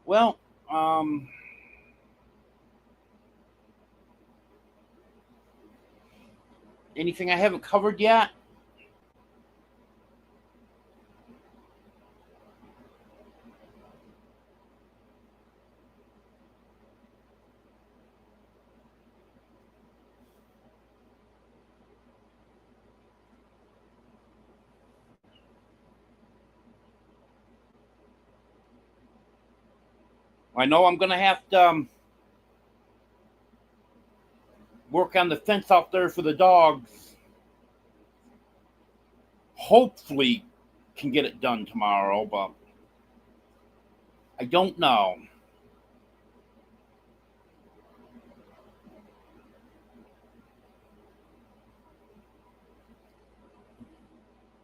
Speaker 1: Well, um, Anything I haven't covered yet? I know I'm going to have to work on the fence out there for the dogs. Hopefully can get it done tomorrow, but I don't know.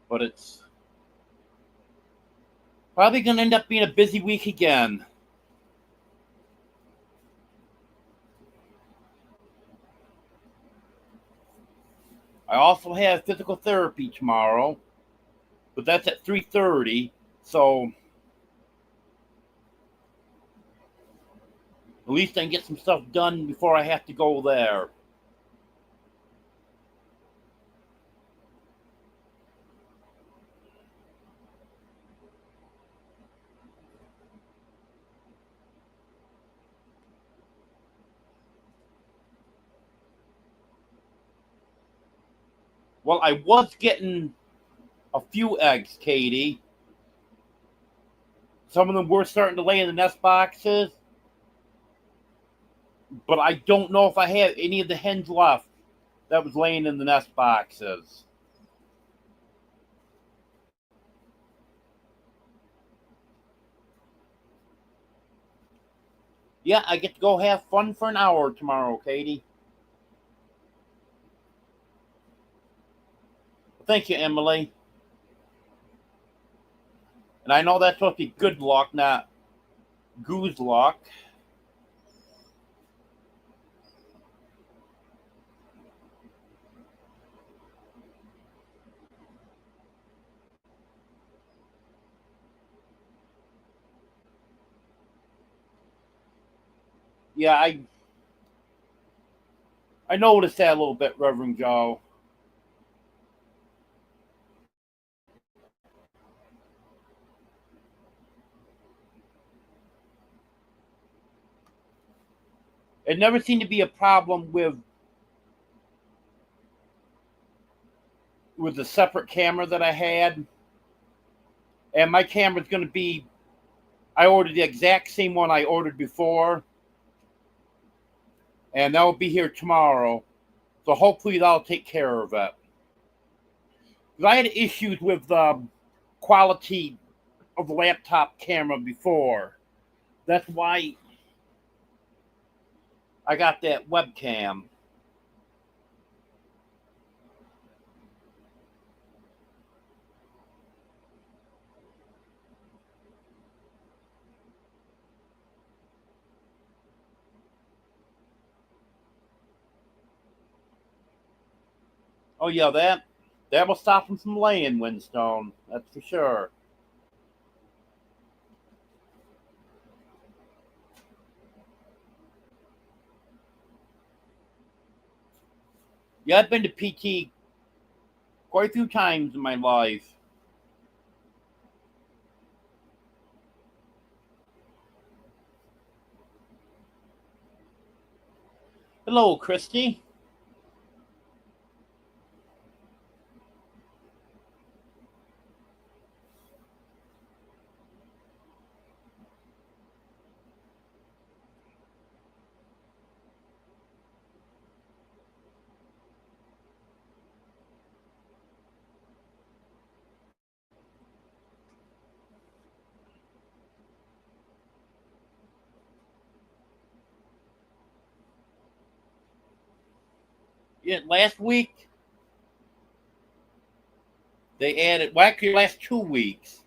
Speaker 1: But it's probably going to end up being a busy week again. I also have physical therapy tomorrow, but that's at 3:30, so at least I can get some stuff done before I have to go there. Well, I was getting a few eggs, Katie. Some of them were starting to lay in the nest boxes, but I don't know if I have any of the hens left that was laying in the nest boxes. Yeah, I get to go have fun for an hour tomorrow, Katie. Thank you, Emily. And I know that's supposed to be good luck, not goose luck. Yeah, I noticed that a little bit, Reverend Joe. It never seemed to be a problem with the separate camera that I had. And my camera's going to be, I ordered the exact same one I ordered before. And that will be here tomorrow. So hopefully that'll take care of it. Because I had issues with the quality of the laptop camera before. That's why I got that webcam. Oh yeah, that will stop them from laying, Windstone. That's for sure. Yeah, I've been to PT quite a few times in my life. Hello, Christy. Yeah, last week they added, well, actually, last 2 weeks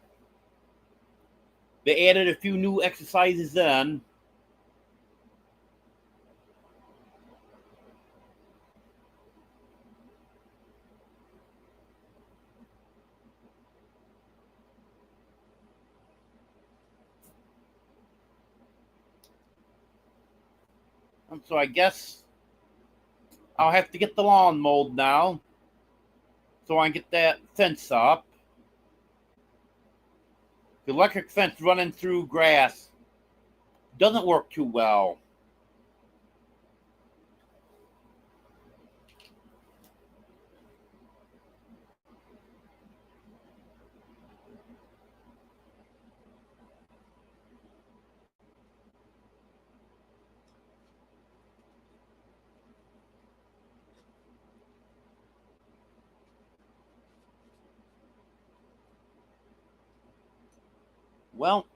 Speaker 1: they added a few new exercises in. So I guess I'll have to get the lawn mowed now. so I can get that fence up. The electric fence running through grass doesn't work too well. Well,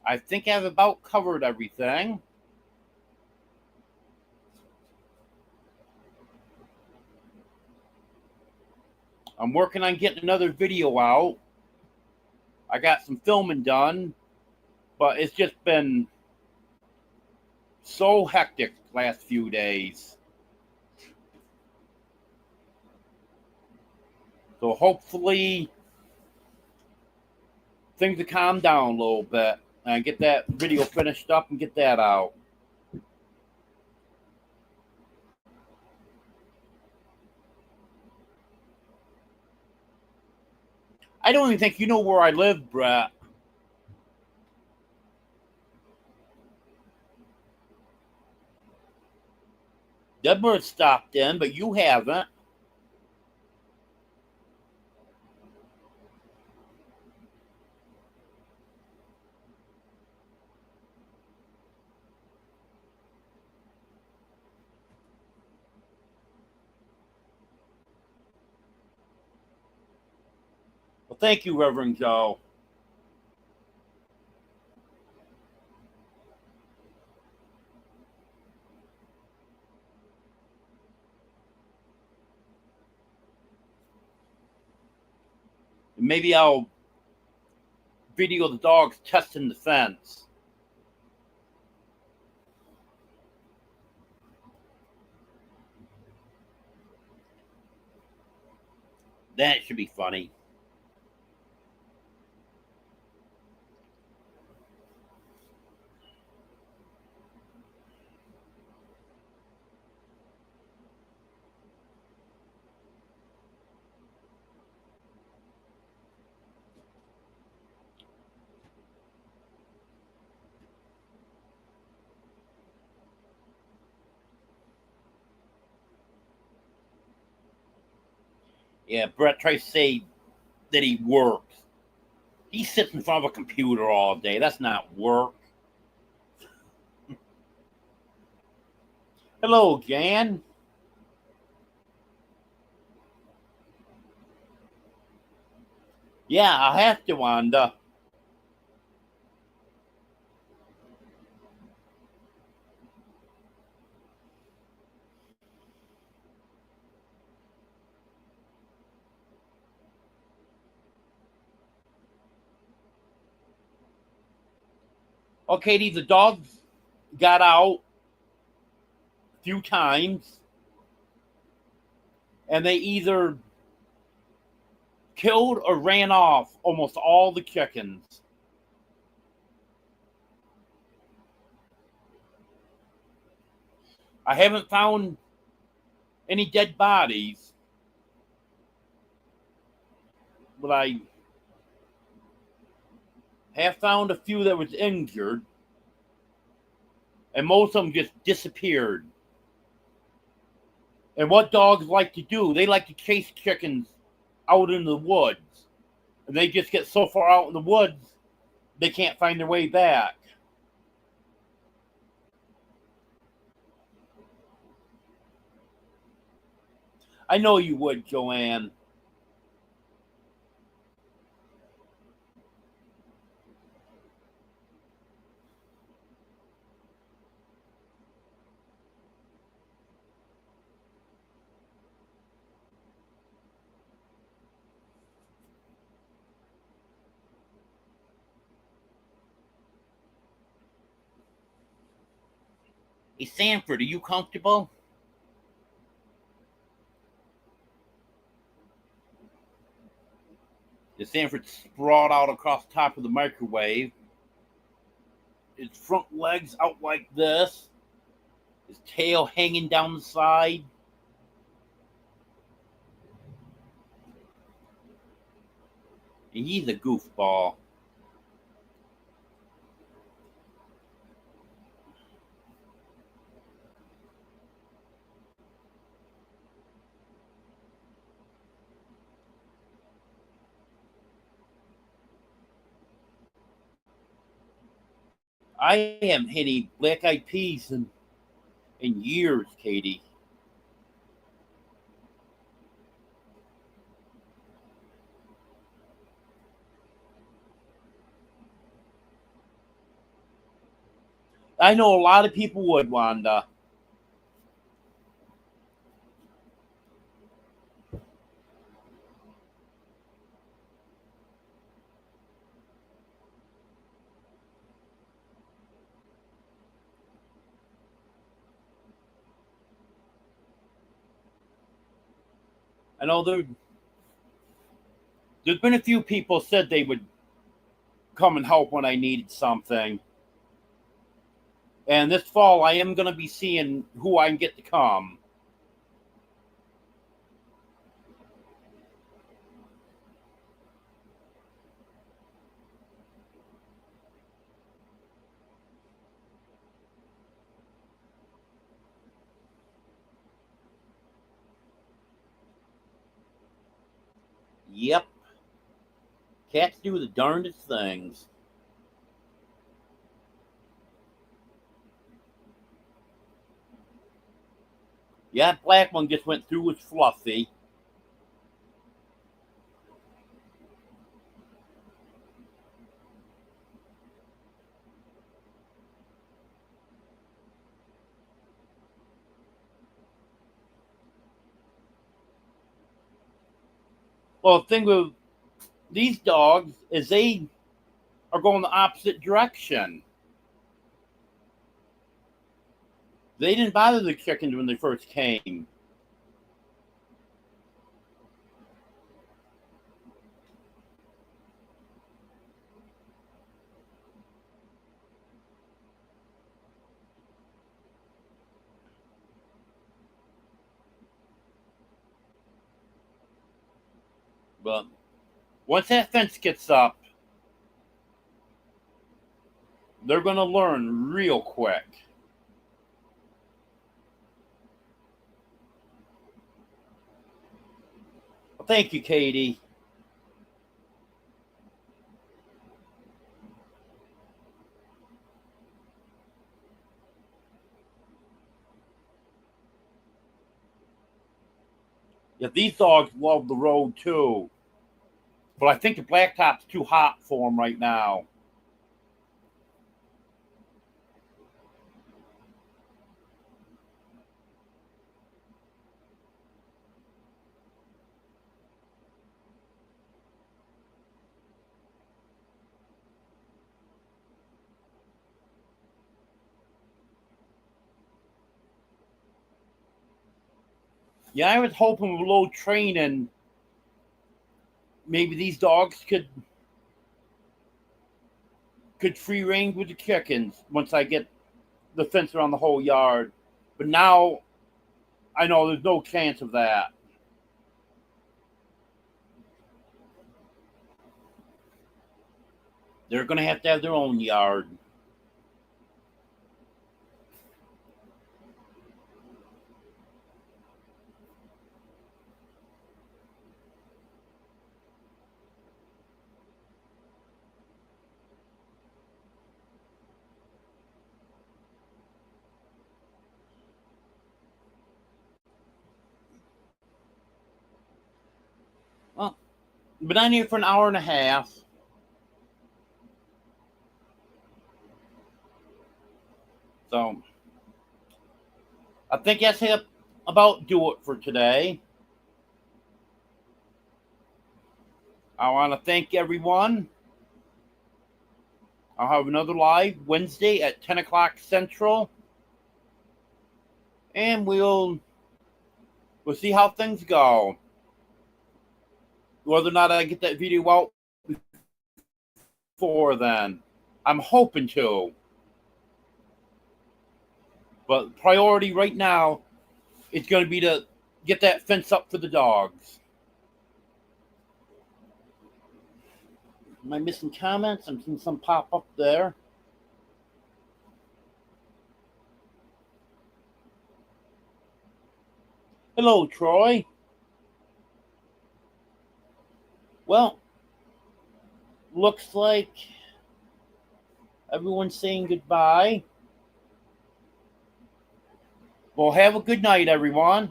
Speaker 1: I think I've about covered everything. I'm working on getting another video out. I got some filming done, but it's just been so hectic last few days. So hopefully things will calm down a little bit and get that video finished up and get that out. I don't even think you know where I live, Brett. Deborah stopped in, but you haven't. Well, thank you, Reverend Joe. Maybe I'll video the dogs testing the fence. That should be funny. Yeah, Brett tries to say that he works. He sits in front of a computer all day. That's not work. Hello, Jan. Yeah, I have to, Wanda. Okay, the dogs got out a few times, and they either killed or ran off almost all the chickens. I haven't found any dead bodies, but I have found a few that was injured, and most of them just disappeared. And what dogs like to do, they like to chase chickens out in the woods. And they just get so far out in the woods, they can't find their way back. I know you would, Joanne. Hey, Sanford, are you comfortable? The Sanford sprawled out across the top of the microwave. His front legs out like this. His tail hanging down the side. And he's a goofball. I haven't had any black eyed peas in years, Katie. I know a lot of people would, Wanda. I know there's been a few people said they would come and help when I needed something. And this fall, I am going to be seeing who I can get to come. Yep, cats do the darndest things. Yeah, that black one just went through with Fluffy. Well, the thing with these dogs is they are going the opposite direction. They didn't bother the chickens when they first came. But once that fence gets up, they're going to learn real quick. Well, thank you, Katie. Yeah, these dogs love the road too. But I think the blacktop's too hot for them right now. Yeah, I was hoping with a little training, maybe these dogs could free range with the chickens once I get the fence around the whole yard. But now I know there's no chance of that. They're going to have their own yard. Well, been on here for an hour and a half. So I think that's about do it for today. I want to thank everyone. I'll have another live Wednesday at 10 o'clock Central. And we'll see how things go. Whether or not I get that video out before then. I'm hoping to. But priority right now is going to be to get that fence up for the dogs. Am I missing comments? I'm seeing some pop up there. Hello, Troy. Well, looks like everyone's saying goodbye. Well, have a good night, everyone.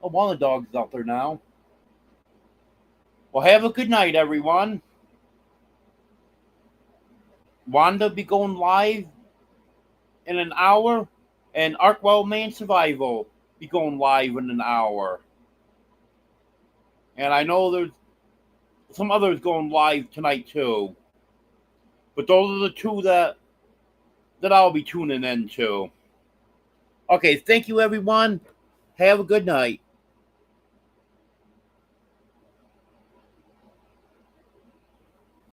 Speaker 1: Oh, one of the dogs is out there now. Well, have a good night, everyone. Wanda be going live in an hour, and Arkwell Man Survival be going live in an hour. And I know there's some others going live tonight too. But those are the two that I'll be tuning in to. Okay, thank you, everyone. Have a good night.